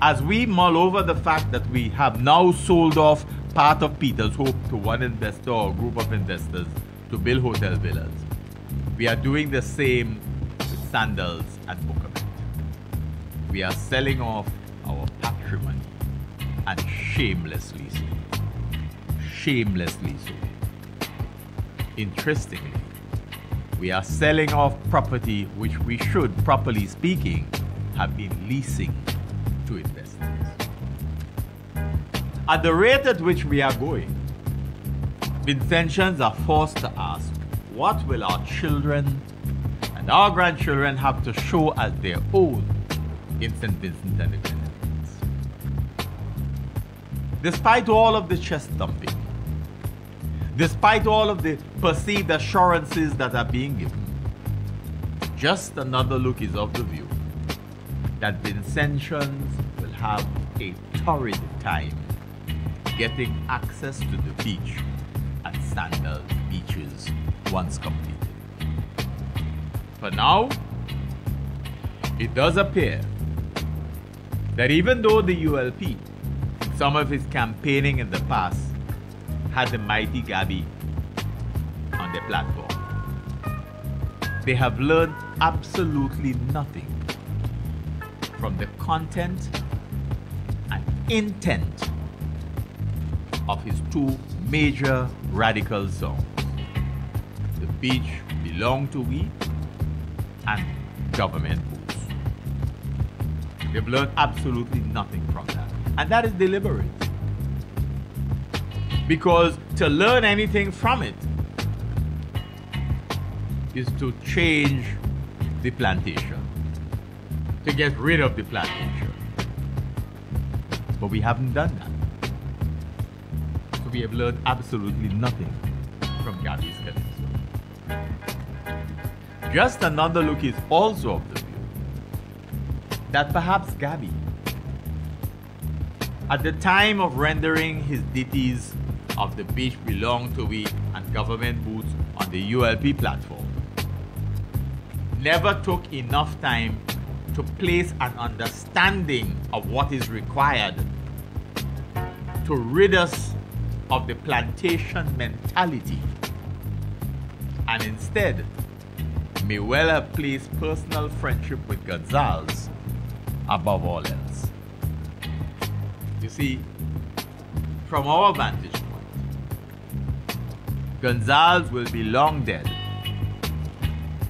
A: as we mull over the fact that we have now sold off part of Peter's Hope to one investor or group of investors to build hotel villas, we are doing the same with Sandals and Buckerman. We are selling off our patrimony, and shamelessly so. Shamelessly so. Interestingly, we are selling off property which we should, properly speaking, have been leasing to investors. At the rate at which we are going, Vincentians are forced to ask, what will our children and our grandchildren have to show as their own in St. Vincent and the Grenadines? Despite all of the chest thumping, despite all of the perceived assurances that are being given, just another look is of the view that Vincentians will have a torrid time getting access to the beach at Sandals Beaches once completed. For now, it does appear that even though the ULP, in some of its campaigning in the past, had the mighty Gabi on their platform, they have learned absolutely nothing from the content and intent of his two major radical songs, The Beach Belong to We and Government Boots. They've learned absolutely nothing from that. And that is deliberate. Because to learn anything from it is to change the plantation, to get rid of the plantation. But we haven't done that. So we have learned absolutely nothing from Gabi's Calypso. Just another look is also of the view that perhaps Gabi, at the time of rendering his ditties of The Beach Belong to We and Government Boots on the ULP platform, never took enough time to place an understanding of what is required to rid us of the plantation mentality, and instead may well have placed personal friendship with Gonzalez above all else. You see, from our vantage point, Gonzalez will be long dead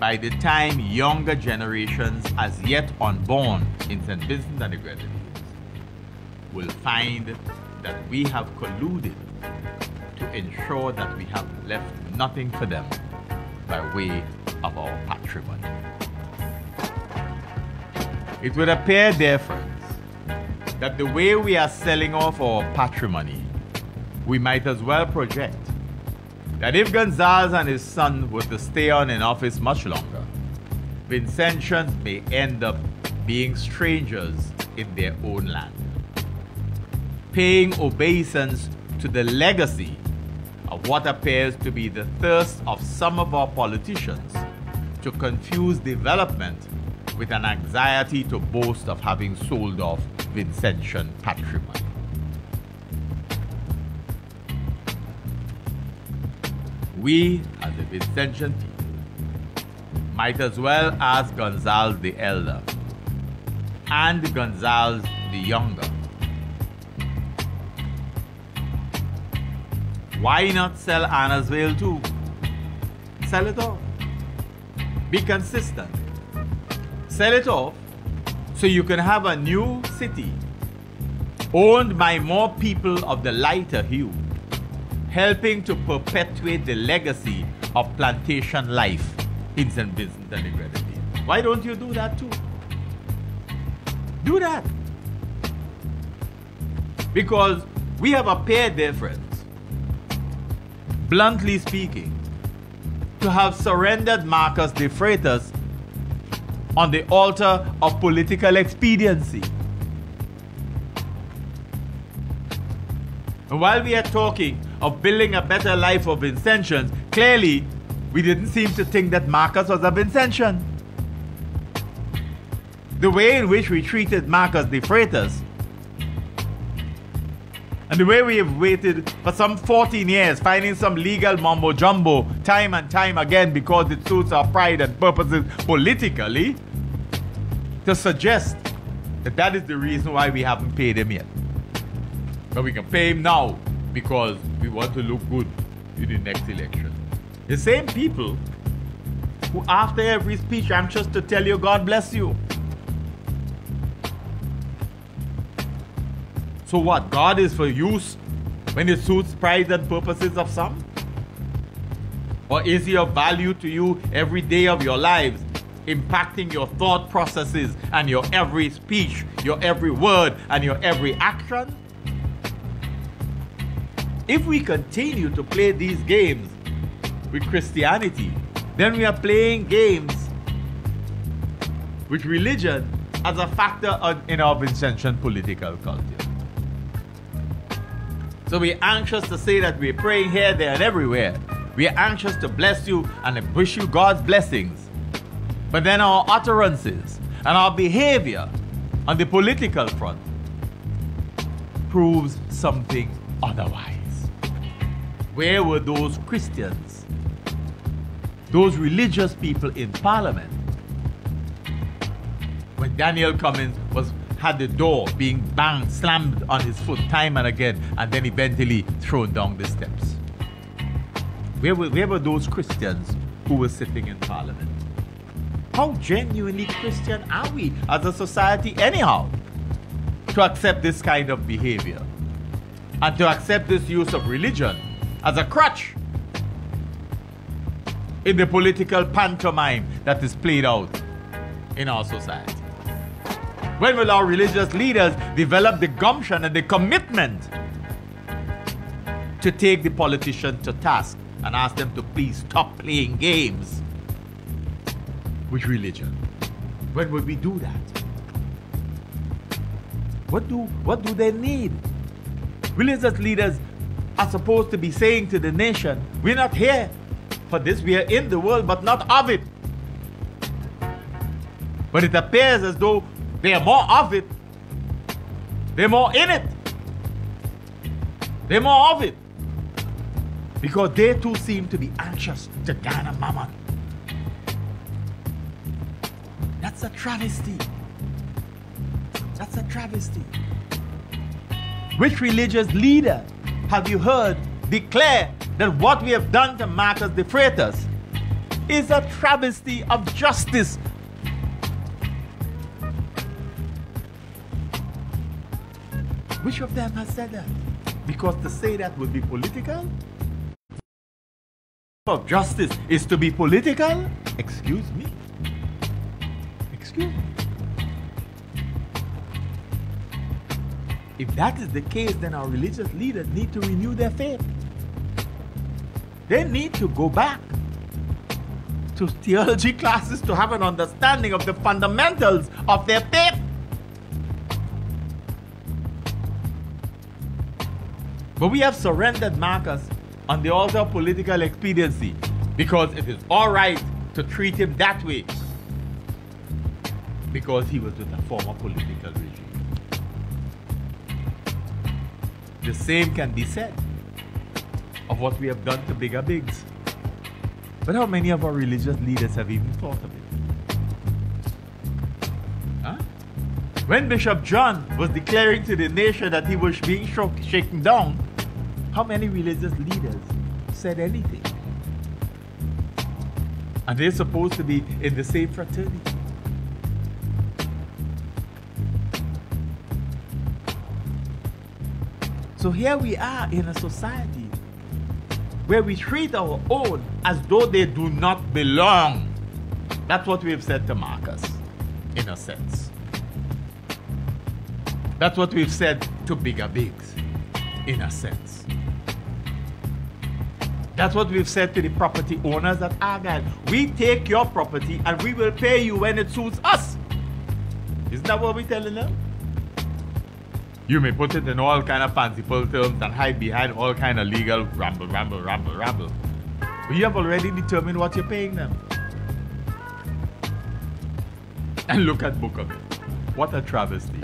A: by the time younger generations as yet unborn in St. Vincent and the Grenadines will find that we have colluded to ensure that we have left nothing for them by way of our patrimony. It would appear, dear friends, that the way we are selling off our patrimony, we might as well project that if Gonzalez and his son were to stay on in office much longer, Vincentians may end up being strangers in their own land, paying obeisance to the legacy of what appears to be the thirst of some of our politicians to confuse development with an anxiety to boast of having sold off Vincentian patrimony. We, as the Vincentian people, might as well ask Gonzalez the elder and Gonzalez the younger, why not sell Annesville too? Sell it off. Be consistent. Sell it off so you can have a new city owned by more people of the lighter hue, helping to perpetuate the legacy of plantation life in St. Vincent and the Grenadines. Why don't you do that too? Do that. Because we have appeared, dear friends, bluntly speaking, to have surrendered Marcus de Freitas on the altar of political expediency. And while we are talking of building a better life for Vincentians, clearly we didn't seem to think that Marcus was a Vincentian. The way in which we treated Marcus de Freitas, and the way we have waited for some 14 years, finding some legal mumbo jumbo time and time again because it suits our pride and purposes politically, to suggest that that is the reason why we haven't paid him yet. But we can pay him now because we want to look good in the next election. The same people who after every speech are anxious to tell you God bless you. So what? God is for use when it suits pride and purposes of some? Or is he of value to you every day of your lives, impacting your thought processes and your every speech, your every word, and your every action? If we continue to play these games with Christianity, then we are playing games with religion as a factor in our Vincentian political culture. So we're anxious to say that we're praying here, there, and everywhere. We are anxious to bless you and wish you God's blessings. But then our utterances and our behavior on the political front proves something otherwise. Where were those Christians, those religious people in Parliament, when Daniel Cummins had the door being banged, slammed on his foot time and again, and then eventually thrown down the steps? Where were those Christians who were sitting in Parliament? How genuinely Christian are we as a society anyhow to accept this kind of behavior and to accept this use of religion as a crutch in the political pantomime that is played out in our society? When will our religious leaders develop the gumption and the commitment to take the politician to task and ask them to please stop playing games with religion? When will we do that? What do they need? Religious leaders are supposed to be saying to the nation, we're not here for this, we are in the world but not of it. But it appears as though they are more of it. They're more in it. They're more of it because they too seem to be anxious to garner mammon. That's a travesty. That's a travesty. Which religious leader have you heard declare that what we have done to Marcus de Freitas is a travesty of justice? Which of them has said that? Because to say that would be political? Of justice is to be political? Excuse me. Excuse me. If that is the case, then our religious leaders need to renew their faith. They need to go back to theology classes to have an understanding of the fundamentals of their faith. But we have surrendered Marcus on the altar of political expediency because it is all right to treat him that way because he was with a former political regime. The same can be said of what we have done to Bigger Biggs. But how many of our religious leaders have even thought of it? Huh? When Bishop John was declaring to the nation that he was being shaken down, how many religious leaders said anything? And they're supposed to be in the same fraternity. So here we are in a society where we treat our own as though they do not belong. That's what we've said to Marcus, in a sense. That's what we've said to Bigger Biggs, in a sense. That's what we've said to the property owners at Argyle. We take your property and we will pay you when it suits us. Isn't that what we're telling them? You may put it in all kind of fanciful terms and hide behind all kind of legal ramble. But you have already determined what you're paying them. And look at book of it. What a travesty.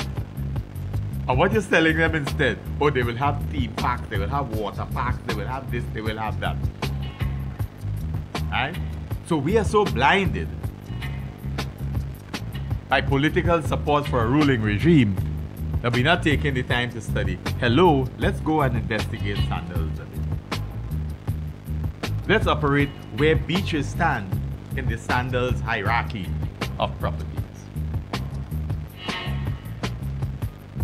A: And what you're telling them instead, oh, they will have theme parks, they will have water parks, they will have this, they will have that. Right? So we are so blinded by political support for a ruling regime that we're not taking the time to study. Hello, let's go and investigate Sandals a bit. Let's operate where beaches stand in the Sandals hierarchy of properties.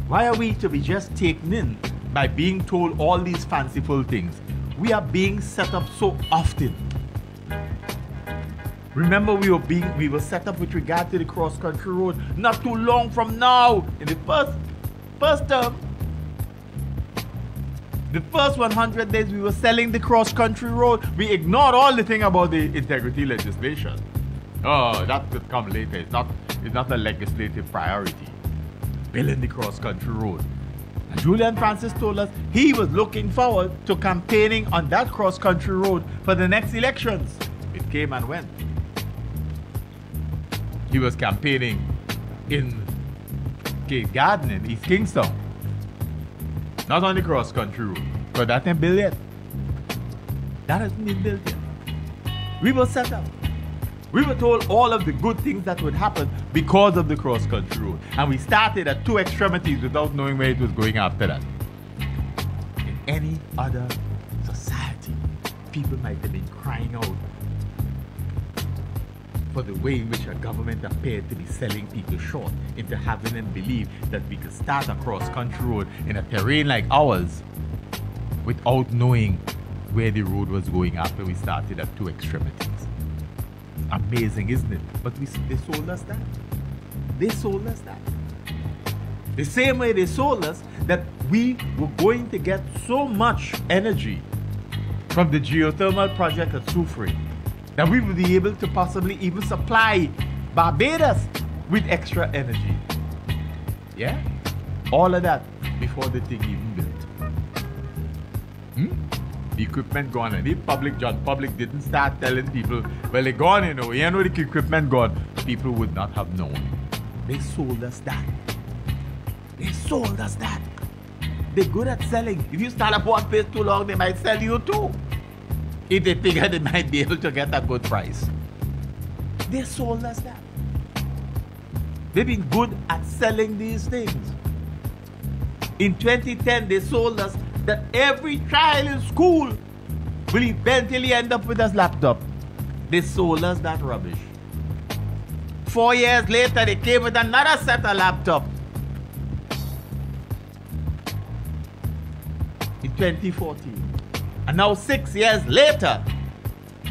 A: Why are we to be just taken in by being told all these fanciful things? We are being set up so often. Remember, we were set up with regard to the cross-country road not too long from now. In the first term, the first 100 days we were selling the cross-country road. We ignored all the thing about the integrity legislation. Oh, that could come later. It's not a legislative priority. Building the cross-country road. And Julian Francis told us he was looking forward to campaigning on that cross-country road for the next elections. It came and went. He was campaigning in Gate Garden in East Kingston. Not on the cross-country road, but that ain't built yet. That hasn't been built yet. We were set up. We were told all of the good things that would happen because of the cross-country road. And we started at two extremities without knowing where it was going after that. In any other society, people might have been crying out for the way in which a government appeared to be selling people short into having them believe that we could start a cross-country road in a terrain like ours without knowing where the road was going after we started at two extremities. Amazing, isn't it? But they sold us that. They sold us that. The same way they sold us that we were going to get so much energy from the geothermal project at Soufrière that we would be able to possibly even supply Barbados with extra energy. Yeah? All of that before the thing even built. The equipment gone, and if John Public didn't start telling people, well, they're gone, you know the equipment gone, people would not have known. They sold us that. They sold us that. They're good at selling. If you stand up one place too long, they might sell you too. if they figured they might be able to get a good price. They sold us that. They've been good at selling these things. In 2010, they sold us that every child in school will eventually end up with a laptop. They sold us that rubbish. 4 years later, they came with another set of laptops. In 2014. And now 6 years later,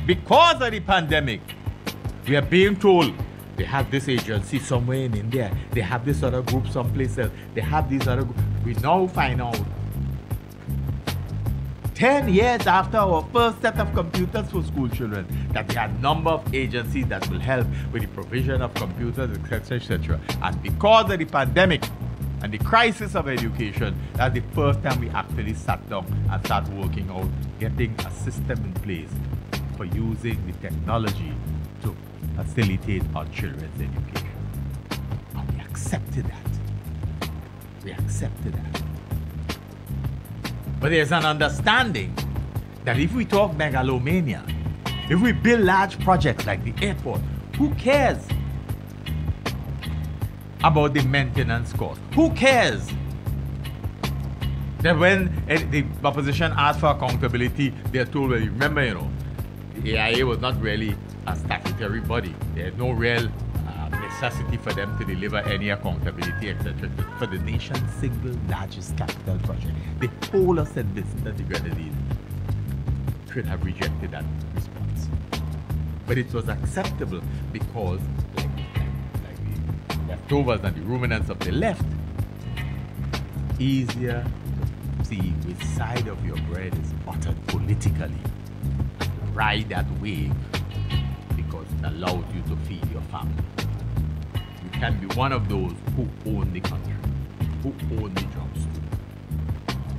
A: because of the pandemic, we are being told they have this agency somewhere in India. They have this other group someplace else. They have these other groups. We now find out 10 years after our first set of computers for school children that there are a number of agencies that will help with the provision of computers, etc., etc. And because of the pandemic and the crisis of education, that's the first time we actually sat down and started working out, getting a system in place for using the technology to facilitate our children's education. And we accepted that. We accepted that. But there's an understanding that if we talk megalomania, if we build large projects like the airport, who cares about the maintenance cost? Who cares that when the opposition asks for accountability, they're told, well, remember, the AIA was not really a statutory body. There's no real necessity for them to deliver any accountability, etc. for the nation's single largest capital project. They told us that Vincent and the Grenadines should have rejected that response. But it was acceptable because, like the leftovers and the ruminants of the left, easier to see which side of your bread is buttered politically. Ride that wave because it allows you to feed your family. You can be one of those who own the country, who own the jobs too.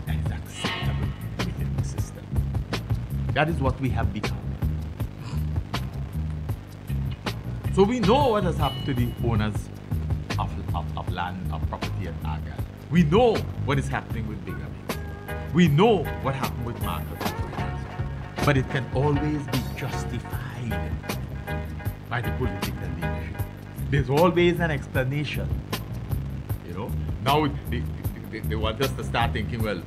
A: That is acceptable within the system. That is what we have become. So we know what has happened to the owners of land, of property and agri. We know what is happening with bigamy. We know what happened with market operations. But it can always be justified by the political leadership. There's always an explanation. Now they want us to start thinking, well,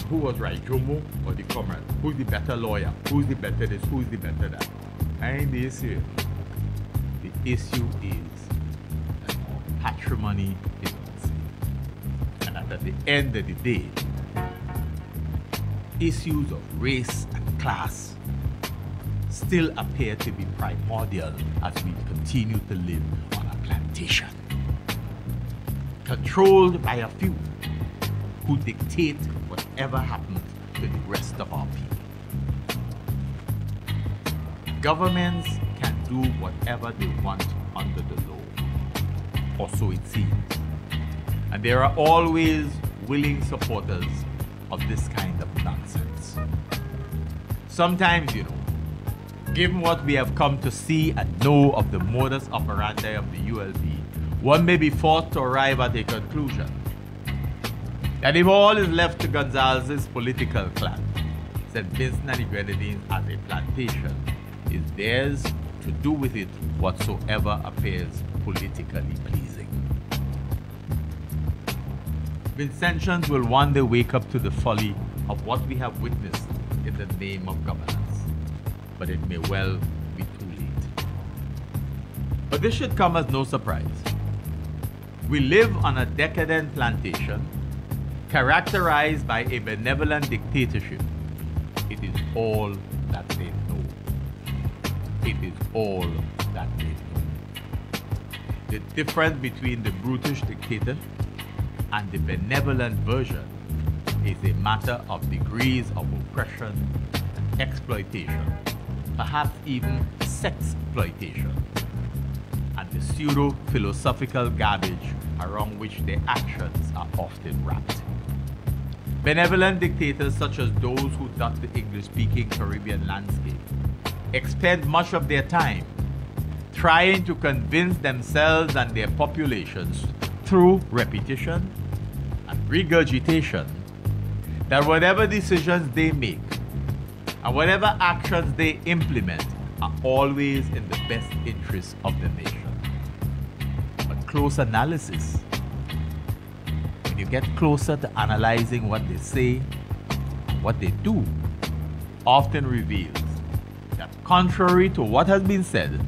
A: who was right, Jomo or the comrade? Who's the better lawyer? Who's the better this? Who's the better that? And the issue is that patrimony is not safe. And that at the end of the day, issues of race and class still appear to be primordial as we continue to live on a plantation, controlled by a few who dictate whatever happens to the rest of our people. Governments can do whatever they want under the law, or so it seems. And there are always willing supporters of this kind of nonsense. Sometimes, given what we have come to see and know of the modus operandi of the ULP, one may be forced to arrive at a conclusion that if all is left to Gonzalez's political clan, St. Vincent and the Grenadines as a plantation is theirs to do with it whatsoever appears politically pleasing. Vincentians will one day wake up to the folly of what we have witnessed in the name of governance, but it may well be too late. But this should come as no surprise. We live on a decadent plantation characterized by a benevolent dictatorship. It is all that they know. It is all that they know. The difference between the brutish dictator and the benevolent version is a matter of degrees of oppression and exploitation, perhaps even sexploitation, and the pseudo-philosophical garbage around which their actions are often wrapped. Benevolent dictators such as those who dot the English-speaking Caribbean landscape expend much of their time trying to convince themselves and their populations through repetition and regurgitation that whatever decisions they make And whatever actions they implement are always in the best interest of the nation. But close analysis, when you get closer to analyzing what they say and what they do, often reveals that contrary to what has been said,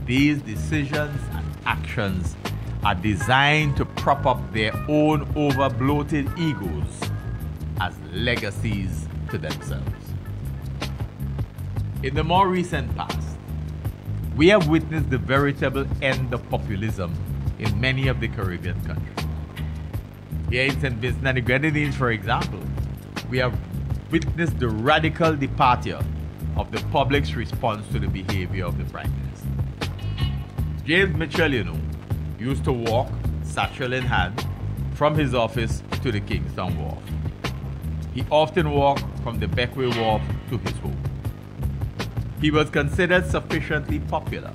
A: these decisions and actions are designed to prop up their own over-bloated egos as legacies to themselves. In the more recent past, we have witnessed the veritable end of populism in many of the Caribbean countries. Here in St. Vincent and the Grenadines, for example, we have witnessed the radical departure of the public's response to the behavior of the Prime Minister. James Mitchell, used to walk, satchel in hand, from his office to the Kingston Wharf. He often walked from the Beckway Wharf to his home. He was considered sufficiently popular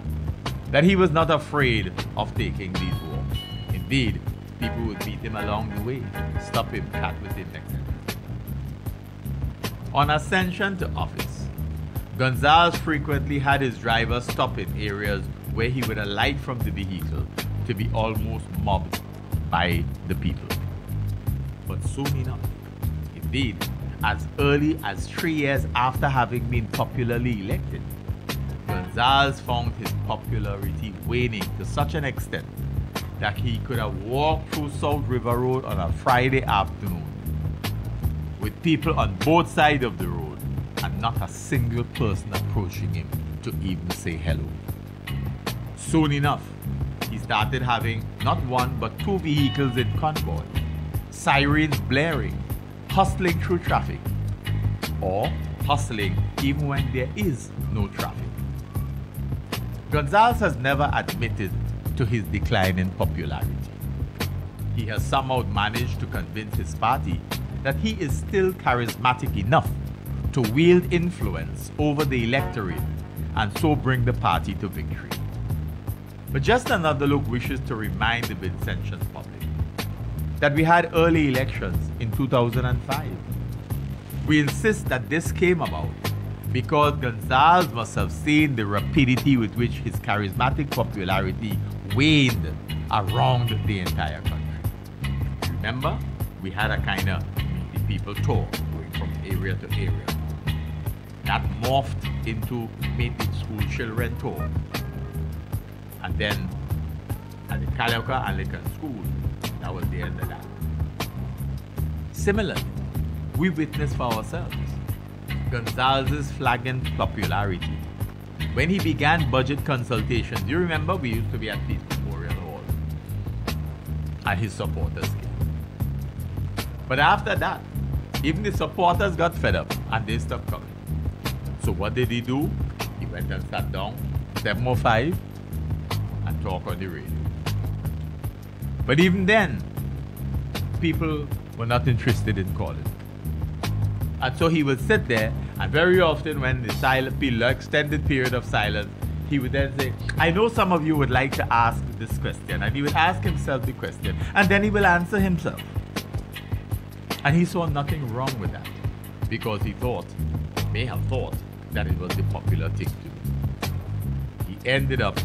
A: that he was not afraid of taking these walks. Indeed, people would meet him along the way, stop him, chat with him, etc. On ascension to office, Gonzalez frequently had his driver stop in areas where he would alight from the vehicle to be almost mobbed by the people. But soon enough, indeed, as early as 3 years after having been popularly elected, Gonzalez found his popularity waning to such an extent that he could have walked through South River Road on a Friday afternoon with people on both sides of the road and not a single person approaching him to even say hello. Soon enough, he started having not one but 2 vehicles in convoy, sirens blaring, hustling through traffic, or hustling even when there is no traffic. Gonzalez has never admitted to his decline in popularity. He has somehow managed to convince his party that he is still charismatic enough to wield influence over the electorate and so bring the party to victory. But Just Another Look wishes to remind the Vincentian public that we had early elections in 2005. We insist that this came about because Gonzalez must have seen the rapidity with which his charismatic popularity waned around the entire country. Remember, we had a kind of meet the people tour going from area to area. That morphed into Meet the School Children tour. And then at the Calioca Anglican School, that was the end of that. Similarly, we witnessed for ourselves Gonzalez's flagrant popularity when he began budget consultations. You remember we used to be at Peace Memorial Hall and his supporters came. But after that, even the supporters got fed up and they stopped coming. So what did he do? He went and sat down, 705, and talked on the radio. But even then, people were not interested in calling. And so he would sit there, and very often when the silent extended period of silence, he would then say, I know some of you would like to ask this question. And he would ask himself the question, and then he will answer himself. And he saw nothing wrong with that, because he may have thought, that it was the popular thing to do. He ended up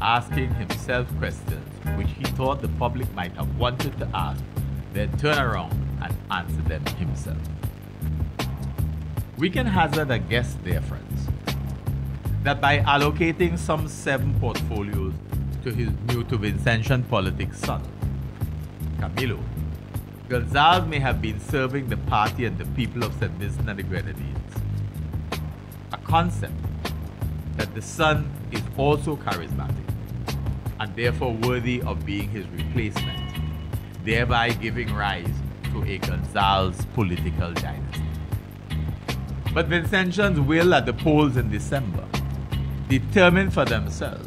A: asking himself questions which he thought the public might have wanted to ask, then turn around and answer them himself. We can hazard a guess, dear friends, that by allocating some 7 portfolios to his new to Vincentian politics son, Camilo, Gonzalez may have been serving the party and the people of St. Vincent and the Grenadines. A concept that the son is also charismatic and therefore worthy of being his replacement, thereby giving rise to a Gonzalez political dynasty. But Vincentians will, at the polls in December, determine for themselves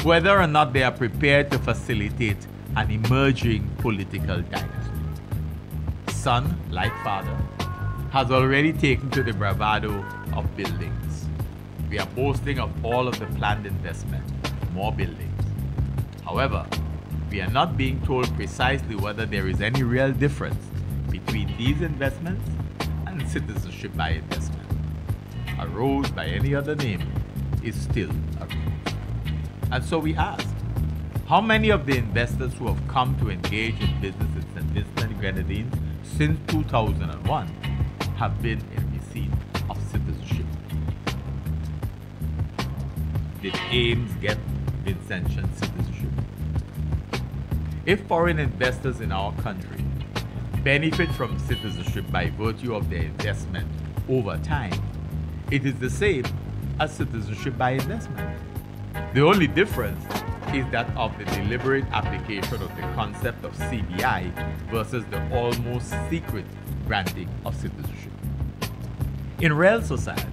A: whether or not they are prepared to facilitate an emerging political dynasty. Son, like father, has already taken to the bravado of buildings. We are boasting of all of the planned investment, more buildings. However, we are not being told precisely whether there is any real difference between these investments and citizenship by investment. A rose by any other name is still a rose. And so we ask, how many of the investors who have come to engage in business in St. Vincent and Grenadines since 2001 have been in receipt of citizenship? Did Ames get Vincentian citizenship? If foreign investors in our country benefit from citizenship by virtue of their investment over time, it is the same as citizenship by investment. The only difference is that of the deliberate application of the concept of CBI versus the almost secret granting of citizenship. In real society,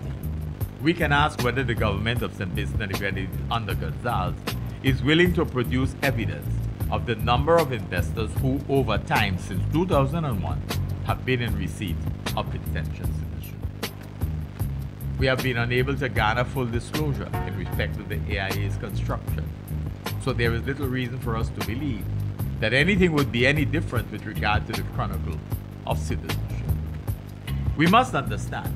A: we can ask whether the government of St. Vincent and the Grenadines under Gonzales is willing to produce evidence of the number of investors who, over time since 2001, have been in receipt of Vincentian citizenship. We have been unable to garner full disclosure in respect of the AIA's construction, so there is little reason for us to believe that anything would be any different with regard to the chronicle of citizenship. We must understand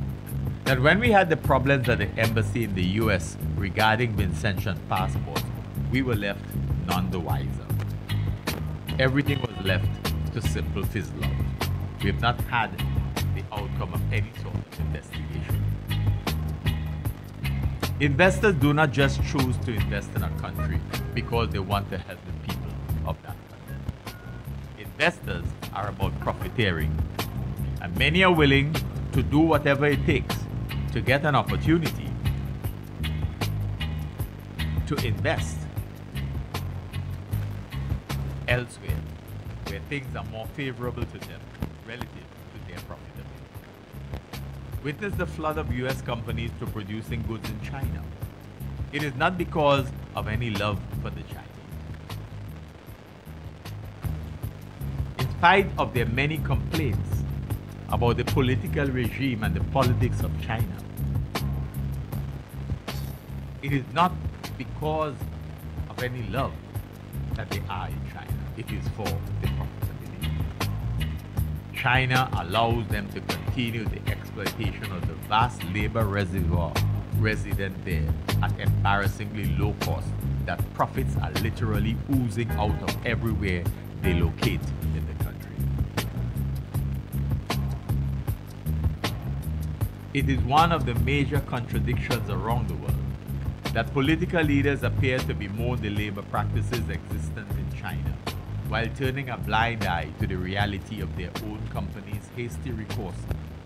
A: that when we had the problems at the embassy in the US regarding Vincentian passports, we were left none the wiser. Everything was left to simple fizzle out. We have not had the outcome of any sort of investigation. Investors do not just choose to invest in a country because they want to help the people of that country. Investors are about profiteering, and many are willing to do whatever it takes to get an opportunity to invest elsewhere where things are more favorable to them relative to their profitability. Witness the flood of US companies to producing goods in China. It is not because of any love for the Chinese. In spite of their many complaints about the political regime and the politics of China, it is not because of any love that they are in China. It is for the profitability. China allows them to continue the exploitation of the vast labor reservoir resident there at embarrassingly low cost, that profits are literally oozing out of everywhere they locate in the country. It is one of the major contradictions around the world that political leaders appear to bemoan the labor practices existent in China, while turning a blind eye to the reality of their own companies' hasty recourse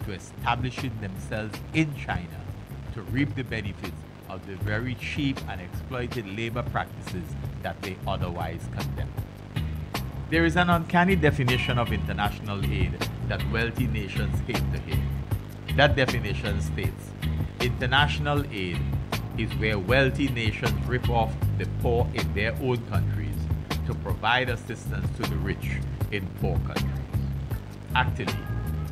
A: to establishing themselves in China to reap the benefits of the very cheap and exploited labor practices that they otherwise condemn. There is an uncanny definition of international aid that wealthy nations hate to hear. That definition states, international aid is where wealthy nations rip off the poor in their own countries to provide assistance to the rich in poor countries. Actually,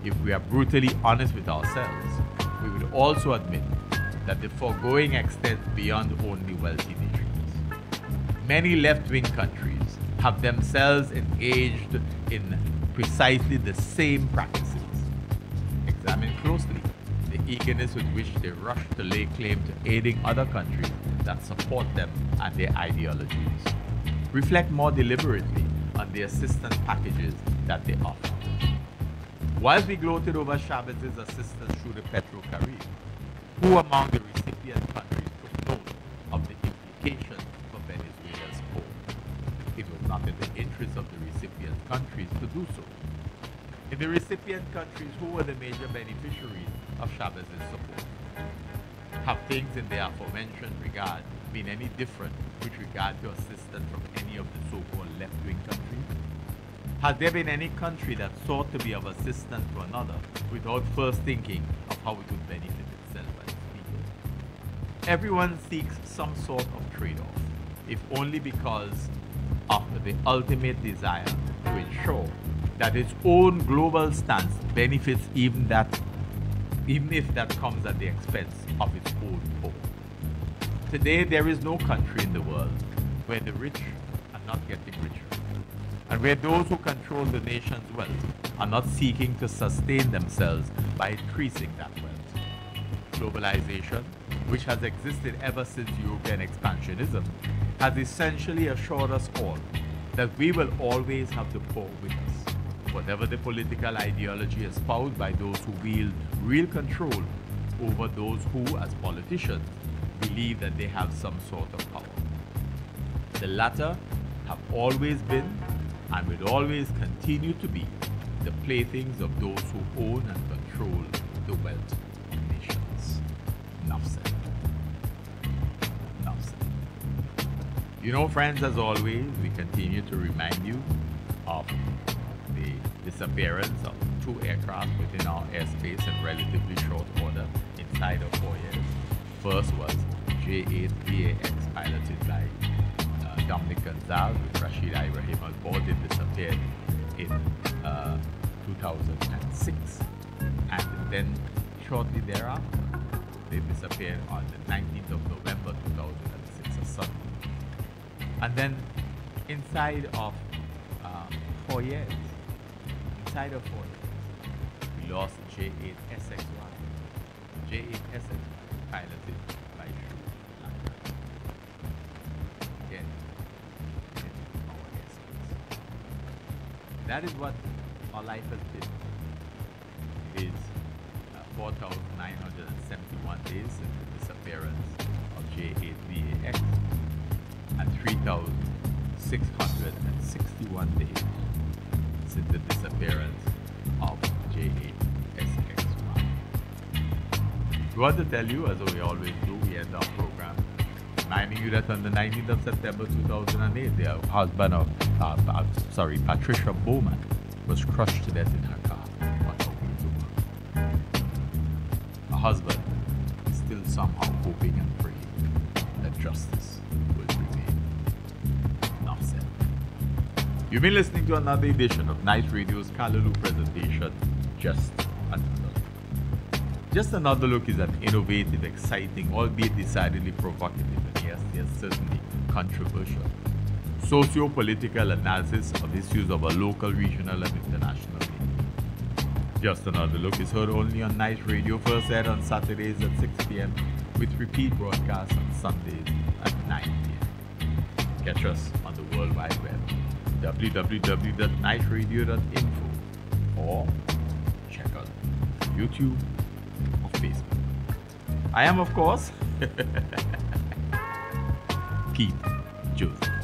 A: if we are brutally honest with ourselves, we would also admit that the foregoing extends beyond only wealthy nations. Many left-wing countries have themselves engaged in precisely the same practices. Examine closely the eagerness with which they rush to lay claim to aiding other countries that support them and their ideologies. Reflect more deliberately on the assistance packages that they offer. Whilst we gloated over Chavez's assistance through the Petro-Caribbean, who among the recipient countries took note of the implications for Venezuela's poor? It was not in the interest of the recipient countries to do so. In the recipient countries, who were the major beneficiaries of Chavez's support? Have things in the aforementioned regard been any different with regard to assistance from any of the so-called left-wing countries? Has there been any country that sought to be of assistance to another without first thinking of how it would benefit itself and its people? Everyone seeks some sort of trade-off, if only because of the ultimate desire to ensure that its own global stance benefits even if that comes at the expense of its own poor. Today, there is no country in the world where the rich are not getting richer, and where those who control the nation's wealth are not seeking to sustain themselves by increasing that wealth. globalization, which has existed ever since European expansionism, has essentially assured us all that we will always have the poor with us. Whatever the political ideology espoused by those who wield real control over those who, as politicians, believe that they have some sort of power. The latter have always been and will always continue to be the playthings of those who own and control the wealth of nations. Enough said. Enough said. You know, friends, as always, we continue to remind you of the disappearance of 2 aircraft within our airspace in relatively short order inside of 4 years. First was J8VAX, piloted by Dominic Gonzalez with Rashid Ibrahim on board. It disappeared in 2006, and then shortly thereafter they disappeared on the 19th of November 2006, a Sunday. And then inside of 4 years, we lost J8SXY, piloted by Shu Lanka. Again, in our airspace. That is what our life has been. It is 4,971 days since the disappearance of J8VAX and 3,661 days since the disappearance of J8SXY. We want to tell you, as we always do, we end our program reminding you that on the 19th of September 2008, the husband of, Patricia Bowman was crushed to death in her car on her way to work. Her husband is still somehow hoping and praying that justice will prevail. Enough said. You've been listening to another edition of Night Radio's Callaloo presentation, Just Another Look. Just Another Look is an innovative, exciting, albeit decidedly provocative, and yes, certainly controversial, socio-political analysis of issues of a local, regional, and international nature. Just Another Look is heard only on Night Radio, first aired on Saturdays at 6 p.m. with repeat broadcasts on Sundays at 9 p.m. Catch us on the World Wide Web, www.nightradio.info, or check out YouTube or Facebook. I am, of course, Pete Joseph.